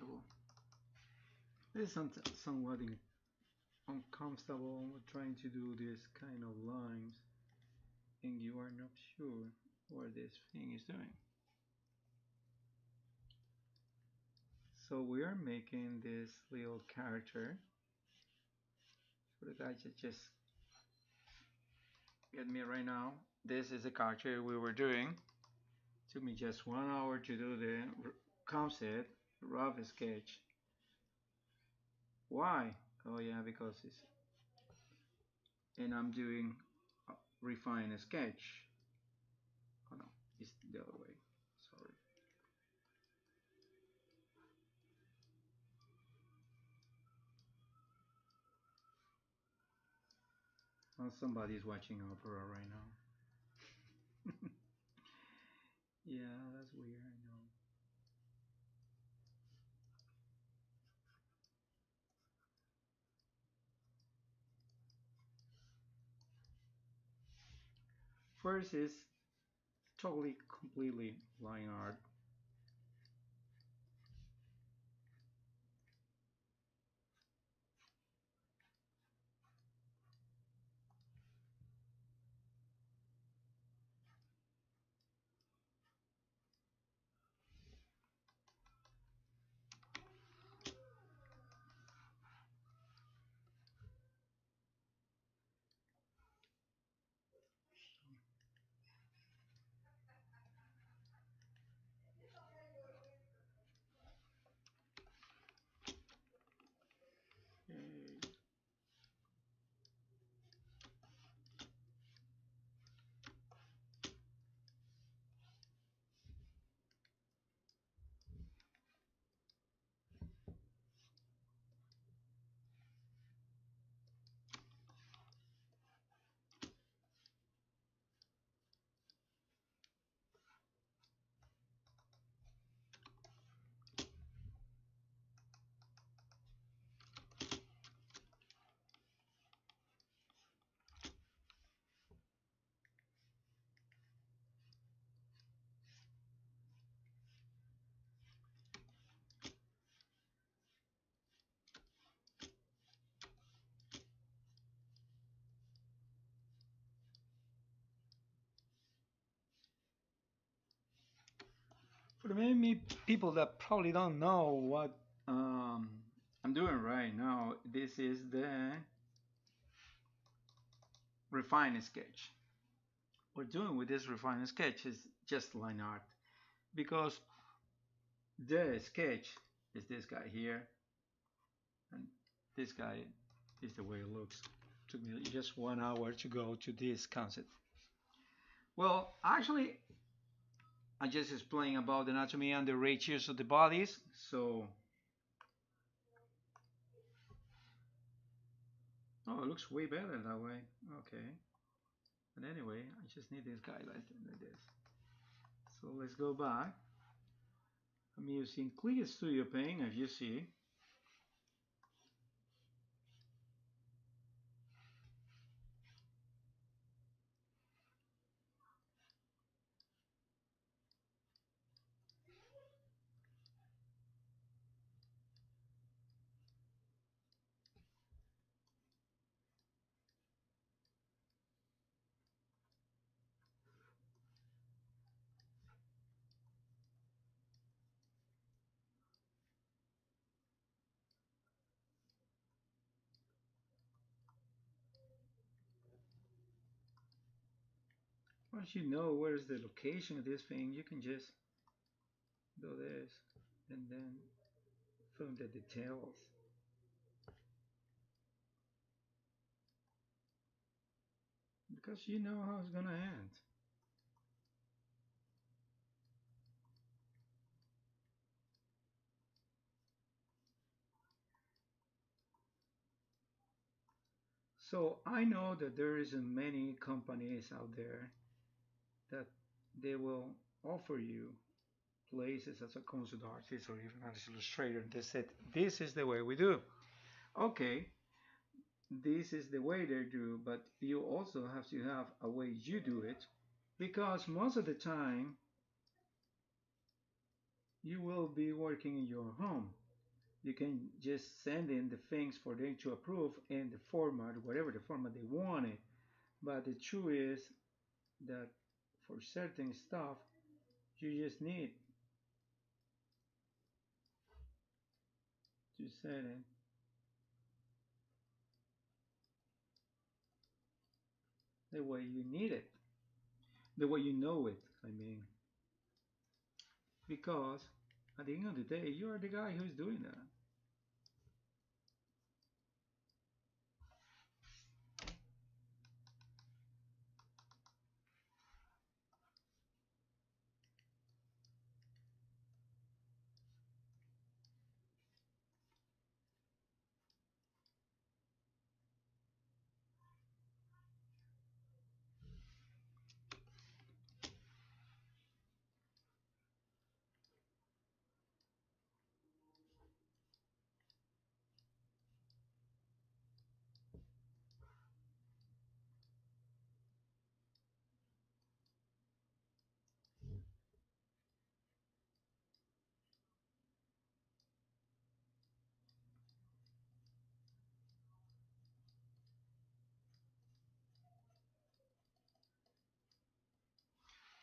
oh, this is somewhat uncomfortable trying to do this kind of lines and you are not sure what this thing is doing. So we are making this little character for the guy that just get me right now. This is the character we were doing. Took me just 1 hour to do the concept, rough sketch. Why? Oh yeah, because it's and I'm doing refine a sketch. Oh no, it's the other way. Sorry. Oh, somebody's watching opera right now. Yeah, that's weird. I know. First is totally completely line art. For the many people that probably don't know what um, I'm doing right now, this is the refined sketch. What we're doing with this refined sketch is just line art because the sketch is this guy here, and this guy is the way it looks. It took me just 1 hour to go to this concept. Well, actually, I just explained about the anatomy and the ratios of the bodies. So, oh, it looks way better that way. Okay. But anyway, I just need this guy like this. So let's go back. I'm using Clear Studio Paint, as you see. Once you know where's the location of this thing, you can just do this and then film the details. Because you know how it's gonna end. So I know that there isn't many companies out there that they will offer you places as a concept artist or even as an illustrator. They said, this is the way we do. Okay, this is the way they do, but you also have to have a way you do it because most of the time you will be working in your home. You can just send in the things for them to approve in the format, whatever the format they want it. But the truth is that for certain stuff, you just need to send it the way you need it, the way you know it, I mean. Because at the end of the day, you are the guy who's doing that.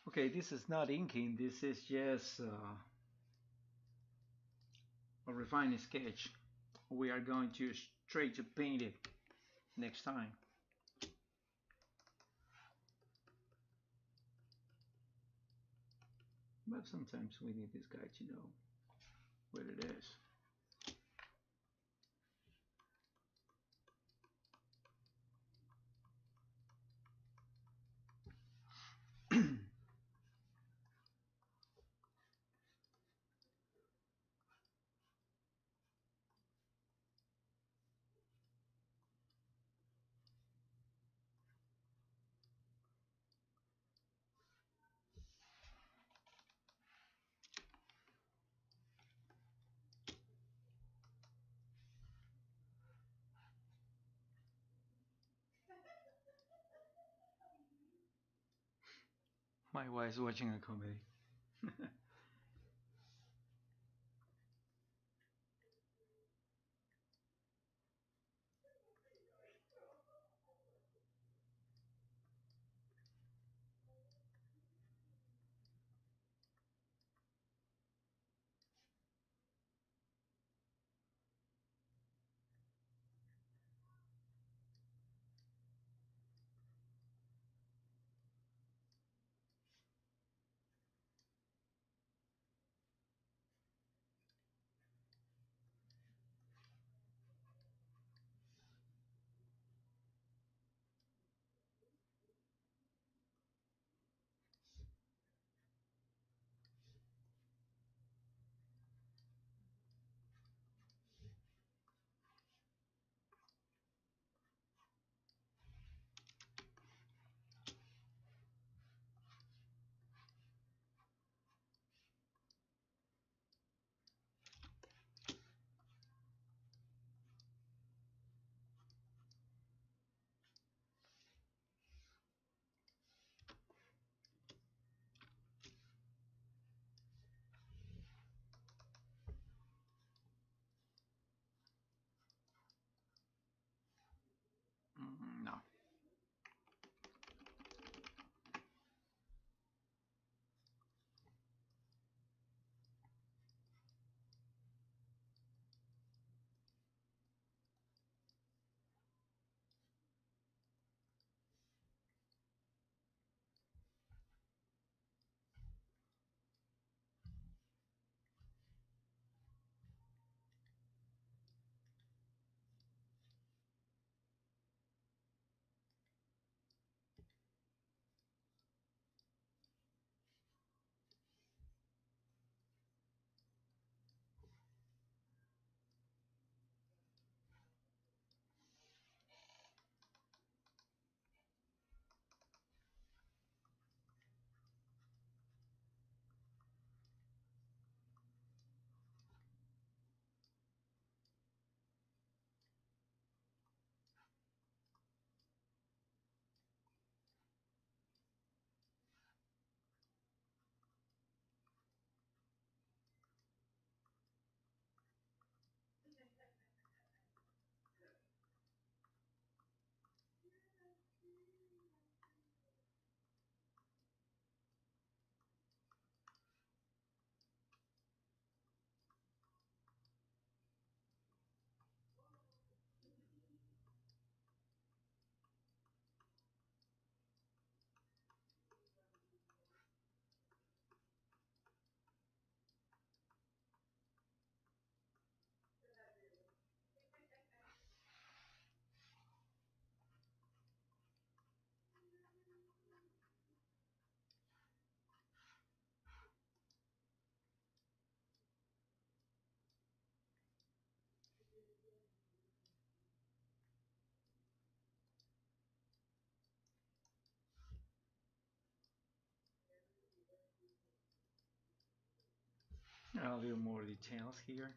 Okay, this is not inking, this is just a refined sketch. We are going to straight to paint it next time. But sometimes we need this guy to know where it is. My wife's watching a comedy. a little more details here.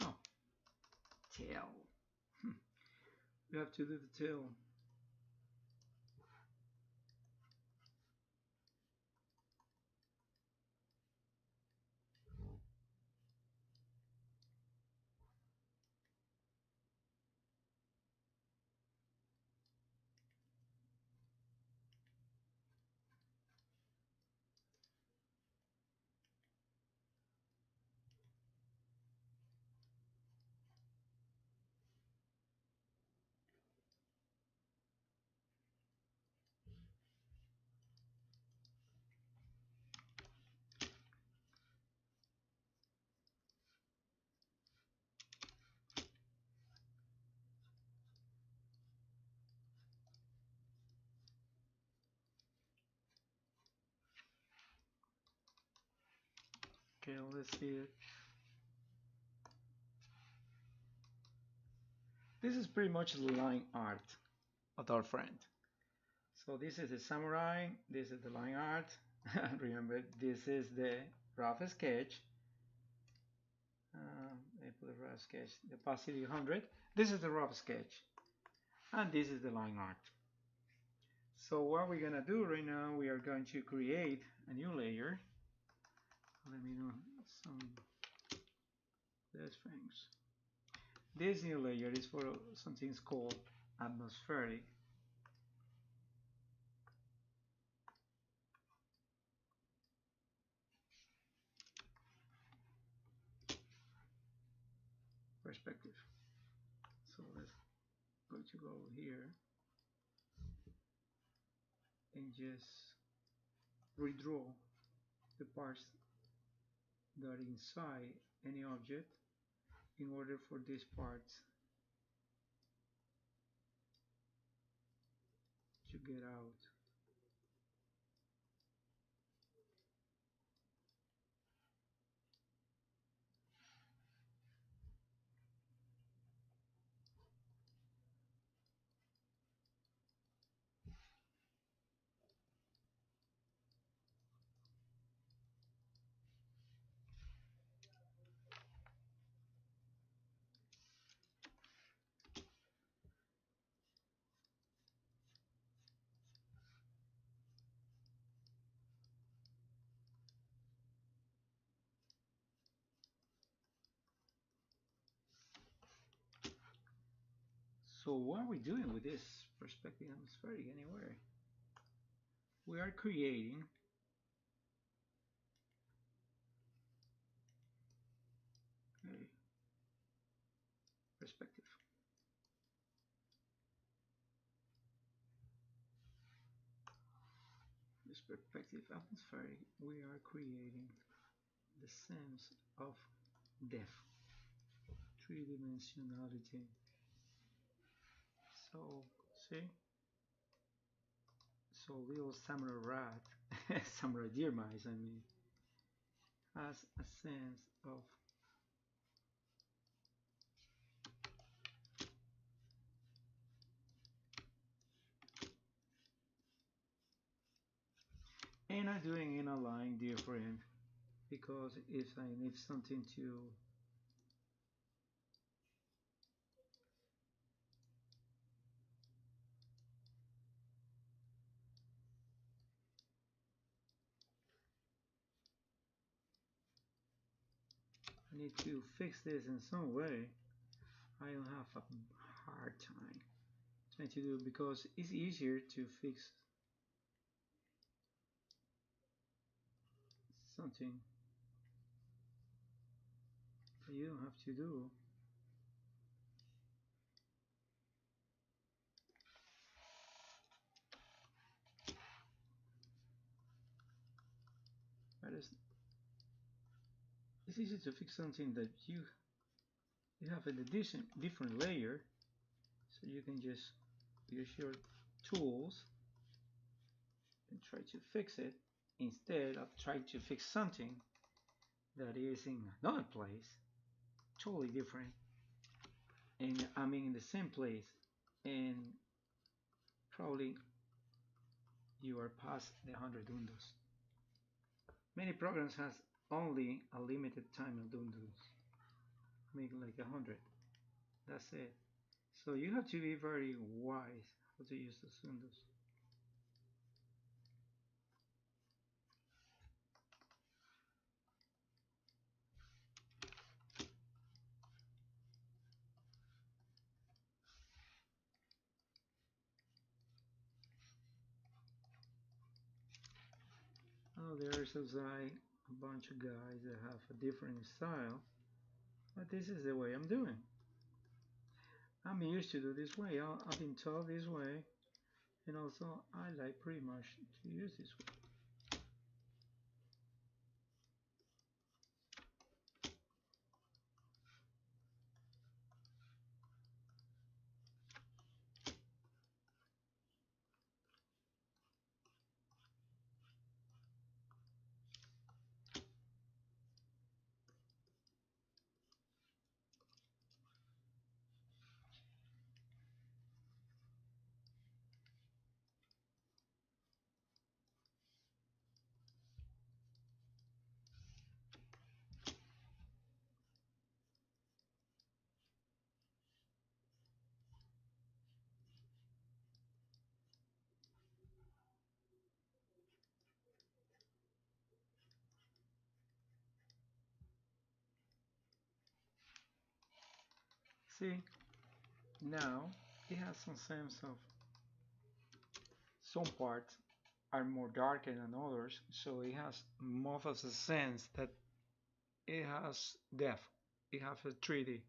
Oh, tail. We have to do the tail. Okay, let's see it. This is pretty much the line art of our friend. So this is the samurai, this is the line art. Remember, this is the rough sketch. I put a rough sketch, the opacity 100. This is the rough sketch, and this is the line art. So what we're gonna do right now, we are going to create a new layer. Let me know some these things. This new layer is for something called atmospheric, perspective. So let's go here and just redraw the parts that are inside any object in order for these parts to get out. So what are we doing with this perspective atmospheric anywhere? We are creating a perspective. This perspective atmospheric, we are creating the sense of depth, three-dimensionality. So, see? So little samurai rat, samurai deer mice, I mean, has a sense of and I'm doing in a line different because if I need something to I need to fix this in some way, I don't have a hard time trying to do it because it's easier to fix something that you don't have to do. But it's easy to fix something that you have in a different layer, so you can just use your tools and try to fix it instead of trying to fix something that is in another place, totally different, and I mean in the same place, and probably you are past the 100 windows. Many programs has only a limited time of windows, make like 100. That's it. So you have to be very wise how to use those windows. Oh, there's outside a bunch of guys that have a different style, but this is the way I'm doing. I'm used to do this way. I've been taught this way, and also I like pretty much to use this way. See, now it has some sense of some parts are more darker than others, so it has more of a sense that it has depth. It has a 3D.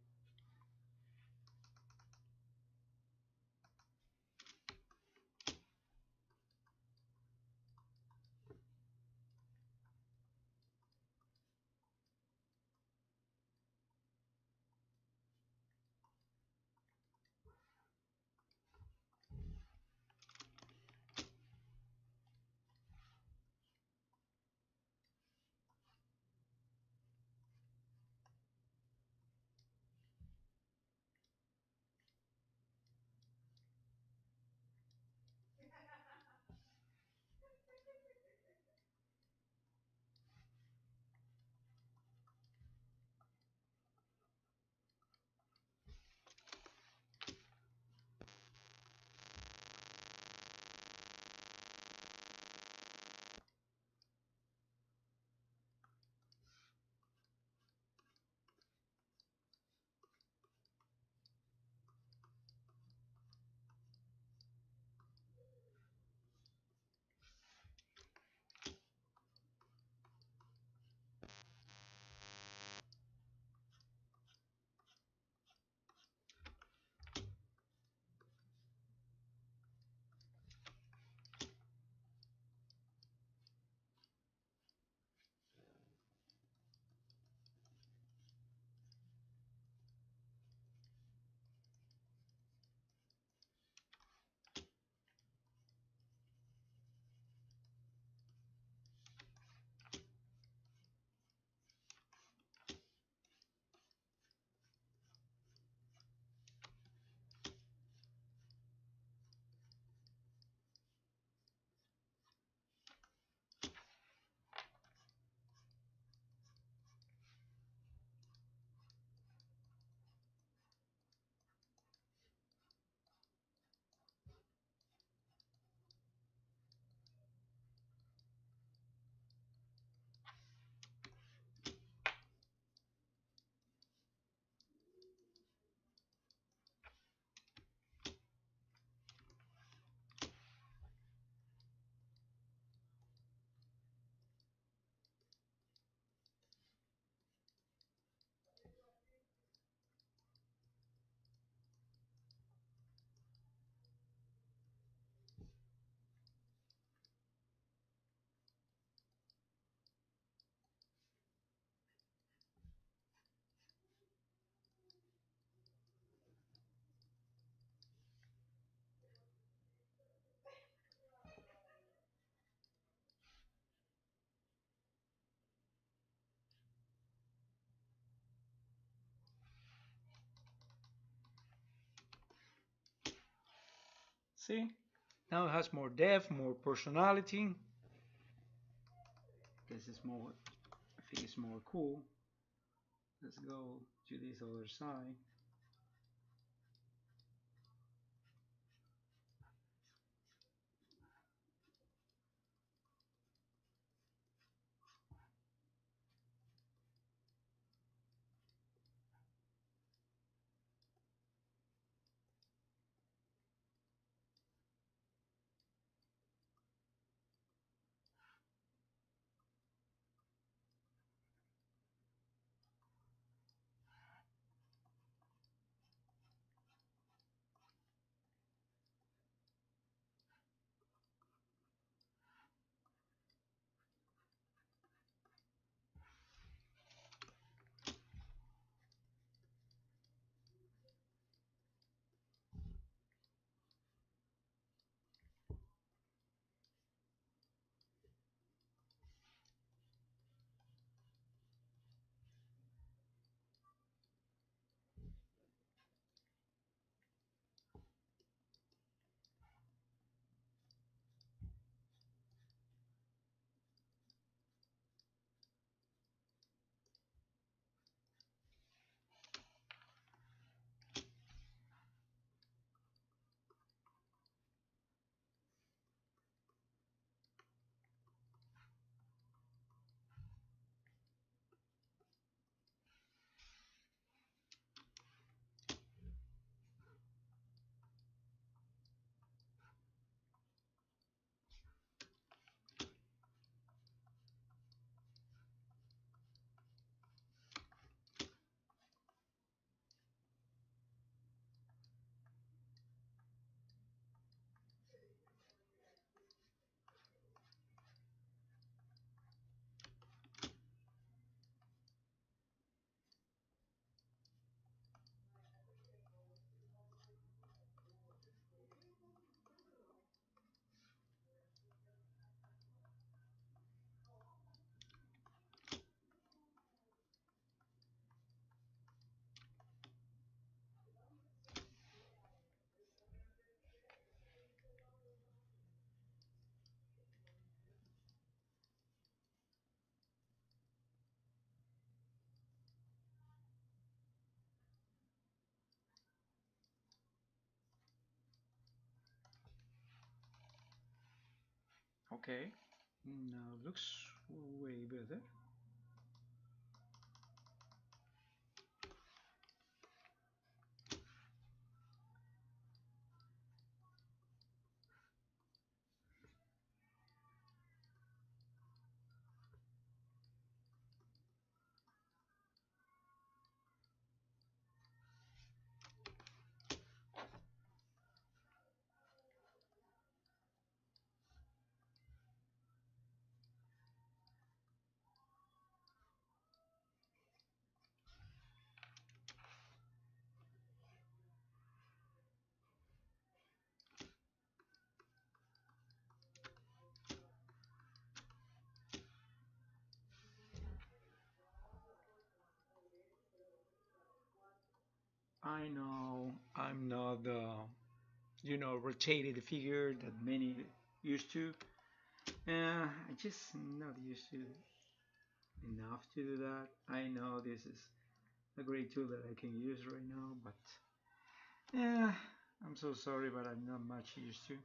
See? Now it has more depth, more personality. This is more, I think it's more cool. Let's go to this other side. Okay. Now looks way better. I know I'm not the rotated figure that many used to. I just not used to enough to do that. I know this is a great tool that I can use right now, but yeah, I'm so sorry, but I'm not much used to.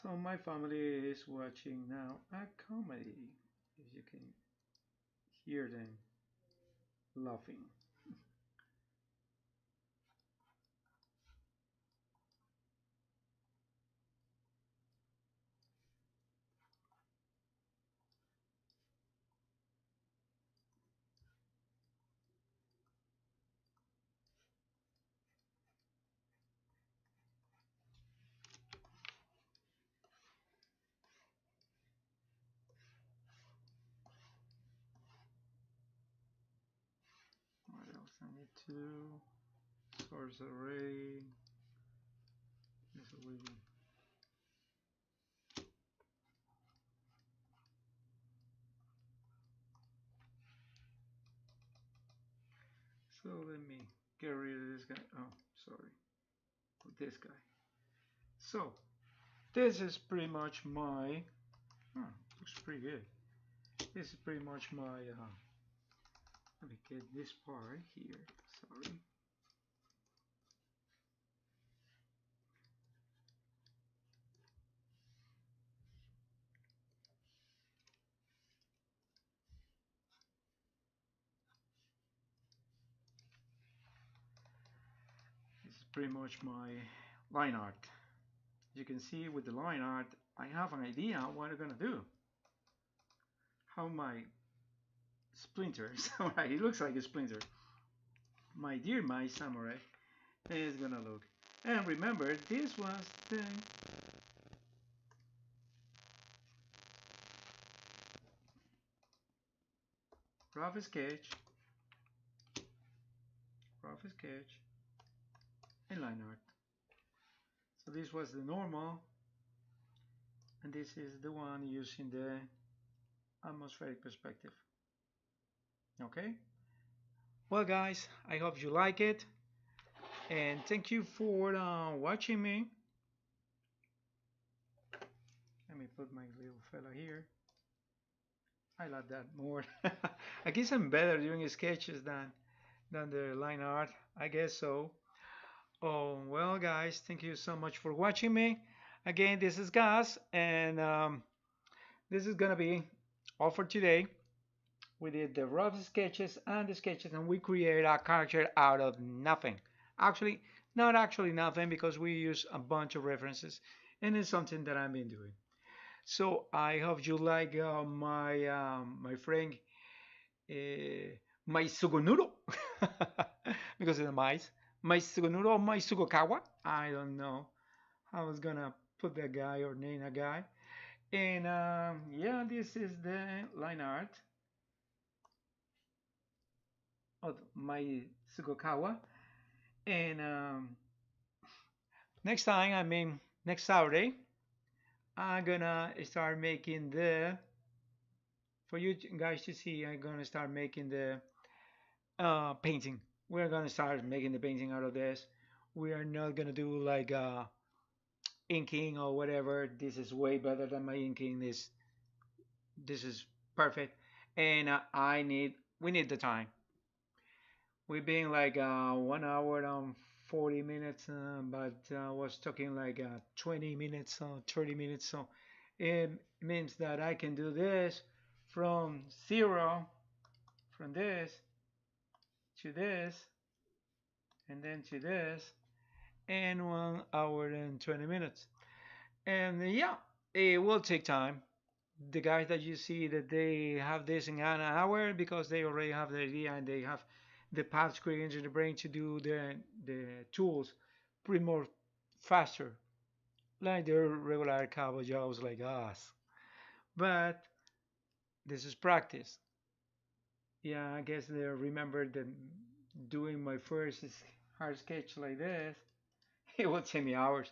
So my family is watching now a comedy, if you can hear them laughing. What else I need to do? Source array. This will be. So let me get rid of this guy. Oh, sorry. This guy. So this is pretty much my. Oh, looks pretty good. This is pretty much my. Let me get this part here. Sorry. This is pretty much my line art. As you can see with the line art, I have an idea what I'm gonna do. How my splinters, alright, it looks like a splinter. My dear my samurai is gonna look. And remember, this was the rough sketch, rough sketch, and line art. So this was the normal, and this is the one using the atmospheric perspective. Okay? Well, guys, I hope you like it, and thank you for watching me. Let me put my little fella here. I like that more. I guess I'm better doing sketches than the line art. I guess so. Oh, well, guys, thank you so much for watching me. Again, this is Gus, and this is gonna be all for today. We did the rough sketches and the sketches, and we created a character out of nothing. Actually, not actually nothing, because we use a bunch of references, and it's something that I've been doing. So I hope you like my friend my sugonuro because of the mice. My sugonuro, my sugokawa. I don't know. I was gonna put that guy or name a guy. And yeah, this is the line art of my sugokawa. And next time, I mean next Saturday, I'm gonna start making the for you guys to see. I'm gonna start making the painting. We're gonna start making the painting out of this. We are not gonna do like inking or whatever. This is way better than my inking. This is perfect, and we need the time. We've been like 1 hour and 40 minutes, but I was talking like 20 minutes, 30 minutes. So it means that I can do this from zero, from this to this, and then to this, in 1 hour and 20 minutes. And yeah, it will take time. The guys that you see that they have this in an hour because they already have the idea and they have the path screens in the brain to do the tools pretty more faster, like the regular cowboy jobs like us. But this is practice. Yeah, I guess they remember that doing my first hard sketch like this, it will take me hours.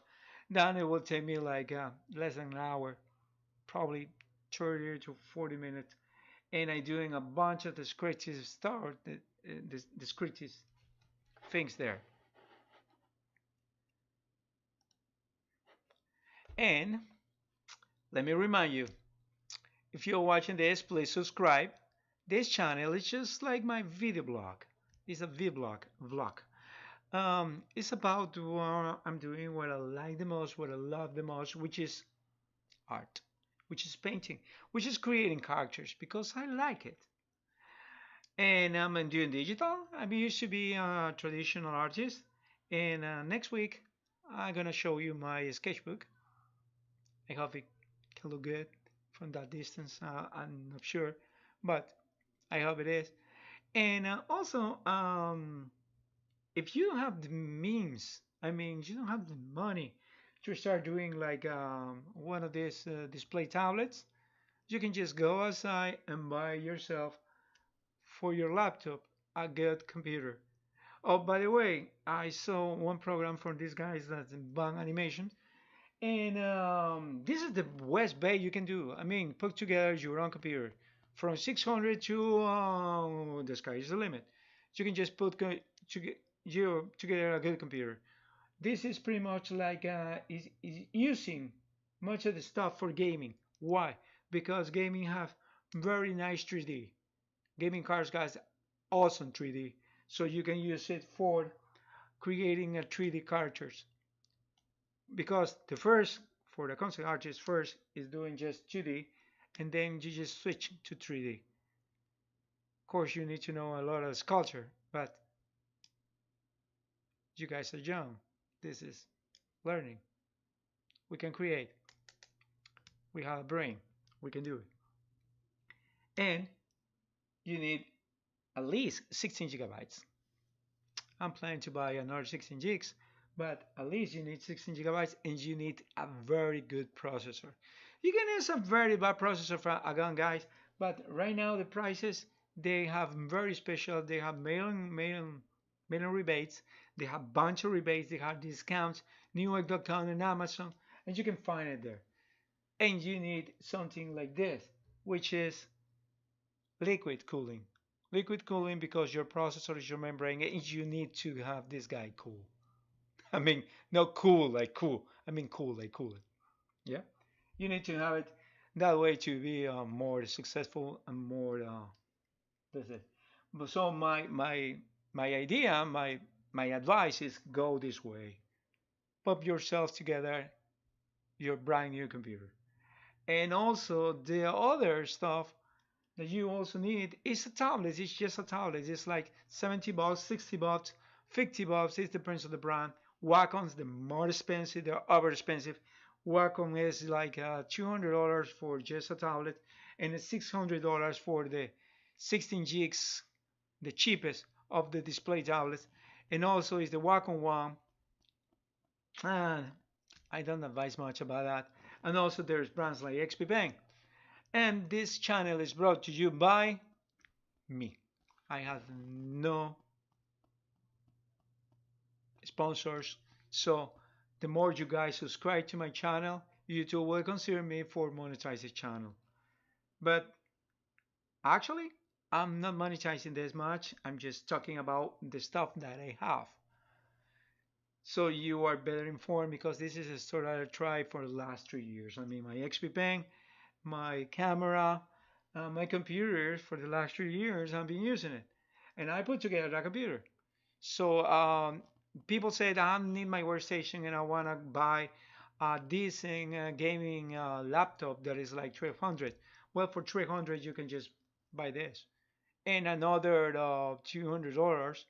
Then it will take me like less than an hour, probably 30 to 40 minutes. And I'm doing a bunch of descriptive stuff, the descriptive things there. And let me remind you, if you're watching this, please subscribe. This channel is just like my video blog. It's a vlog. It's about what I'm doing, what I like the most, what I love the most, which is art, which is painting, which is creating characters because I like it. And I'm doing digital. I used to be a traditional artist. And next week, I'm gonna show you my sketchbook. I hope it can look good from that distance. I'm not sure, but I hope it is. And also, if you don't have the means, you don't have the money to start doing like one of these display tablets, you can just go outside and buy yourself for your laptop a good computer. Oh, by the way, I saw one program from these guys that's Bang Animation, and this is the best bet you can do. Put together your own computer from 600 to the sky is the limit. You can just put together a good computer. This is pretty much like is using much of the stuff for gaming. Why? Because gaming have very nice 3D. Gaming cards got awesome 3D, so you can use it for creating a 3D characters. Because the first for the concept artist first is doing just 2D, and then you just switch to 3D. Of course, you need to know a lot of sculpture, but you guys are young. This is learning. We can create. We have a brain. We can do it. And you need at least 16 gigabytes. I'm planning to buy another 16 gigs, but at least you need 16 gigabytes and you need a very good processor. You can use a very bad processor for again, guys, but right now the prices they have very special. They have mailing rebates. They have bunch of rebates. They have discounts. Newegg.com and Amazon, and you can find it there. And you need something like this, which is liquid cooling. Liquid cooling because your processor is your membrane and you need to have this guy cool. I mean, not cool like cool. Cool like cool. Yeah. You need to have it that way to be more successful and more. That's it. So my idea, my advice is go this way. Put yourself together your brand new computer. And also the other stuff that you also need is a tablet. It's just a tablet. It's like 70 bucks, 60 bucks, 50 bucks. It depends on the brand. Wacom's the more expensive. They're over expensive. Wacom is like $200 for just a tablet and $600 for the 16 gigs, the cheapest of the display tablets. And also is the Wacom one. Uh, I don't advise much about that. And also there's brands like XP Bank. And this channel is brought to you by me. I have no sponsors. So the more you guys subscribe to my channel, YouTube will consider me for monetize the channel. But actually, I'm not monetizing this much. I'm just talking about the stuff that I have. So you are better informed because this is a store that I tried for the last 3 years. My XP Pen, my camera, my computer for the last 3 years. I've been using it, and I put together that computer. So people said I need my workstation and I want to buy a decent gaming laptop that is like 1200. Well, for 300 you can just buy this, and another $200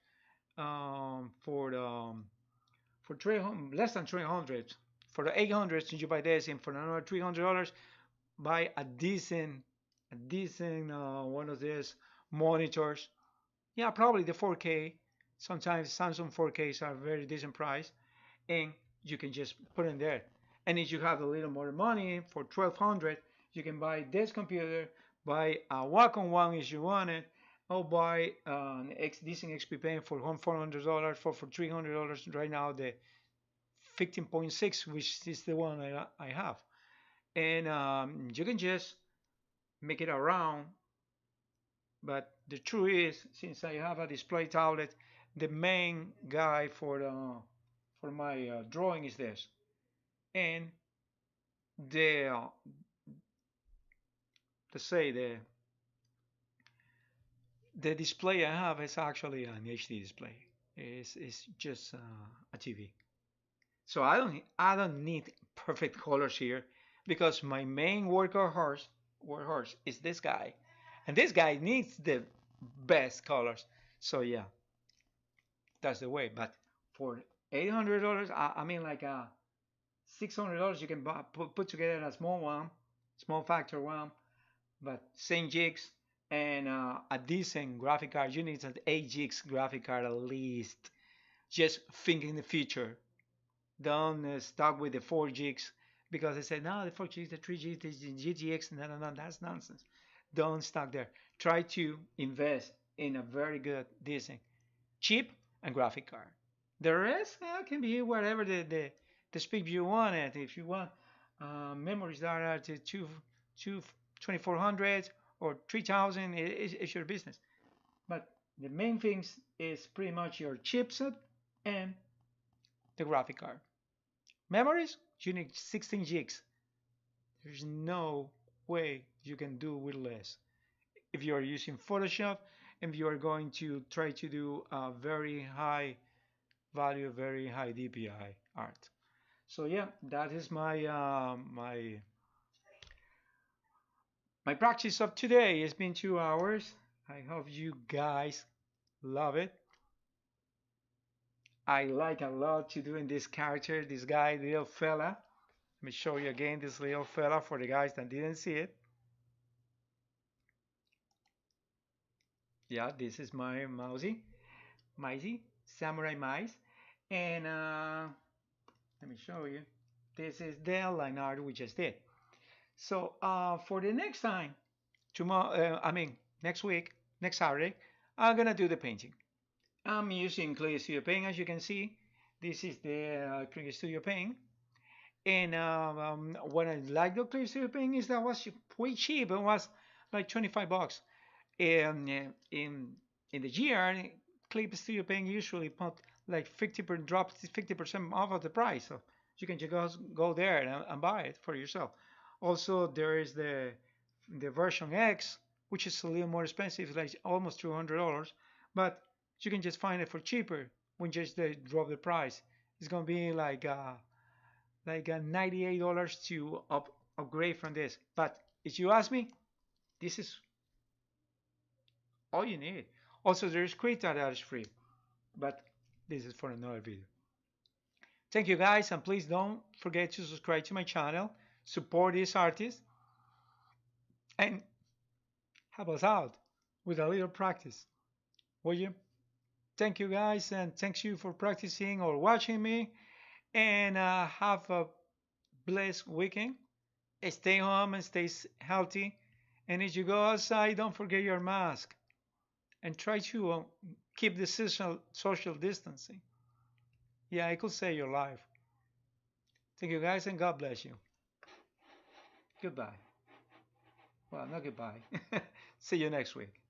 for the for 300, less than 300. For the 800, you buy this, and for another $300, buy a decent one of these monitors. Yeah, probably the 4K. Sometimes Samsung 4Ks are very decent price, and you can just put in there. And if you have a little more money for 1200, you can buy this computer, buy a Wacom one if you want it, or buy an decent XP Pen for $400 for $300 right now the 15.6, which is the one I have. And you can just make it around. But the truth is, since I have a display tablet, the main guy for my drawing is this. And the let's say the display I have is actually an HD display. It's just a TV. So I don't need perfect colors here because my main workhorse is this guy, and this guy needs the best colors. So yeah, that's the way. But for $800, I mean like $600, you can put together a small one, small factor one, but same jigs and a decent graphic card. You need an 8 gigs graphic card at least. Just think in the future. Don't stuck with the 4 gigs because they say no, the 4 gigs, the 3 gigs, the GTX. No, no, no, that's nonsense. Don't stuck there. Try to invest in a very good, decent, cheap, and graphic card. The rest can be whatever the speed you want it. If you want memories that are to 2400 or 3000, it's your business. But the main things is pretty much your chipset and the graphic card. Memories, you need 16 gigs. There's no way you can do with less. If you are using Photoshop and you are going to try to do a very high value, very high DPI art. So yeah, that is my practice of today. It's been 2 hours. I hope you guys love it. I like a lot to doing this character, this guy, little fella. Let me show you again this little fella for the guys that didn't see it. Yeah, this is my Mizey, Samurai Mice. And let me show you. This is the line art we just did. So for the next time, tomorrow, next week, next Saturday, I'm gonna do the painting. I'm using Clay Studio Paint, as you can see. This is the Clay Studio Paint. And what I like the Clay Studio Paint is that was way cheap. It was like 25 bucks. And in the year, Clip Studio Paint usually put like 50% drop 50% off of the price. So you can just go there and buy it for yourself. Also, there is the version X, which is a little more expensive, like almost $200, but you can just find it for cheaper when just they drop the price. It's gonna be like $98 to upgrade from this. But if you ask me, this is all you need. Also, there is Krita that is free, but this is for another video. Thank you guys, and please don't forget to subscribe to my channel, support this artist, and help us out with a little practice, will you? Thank you guys, and thanks you for practicing or watching me, and have a blessed weekend. Stay home and stay healthy, and if you go outside, don't forget your mask, and try to keep the social distancing. Yeah, it could save your life. Thank you guys, and God bless you. Goodbye. Well, not goodbye. See you next week.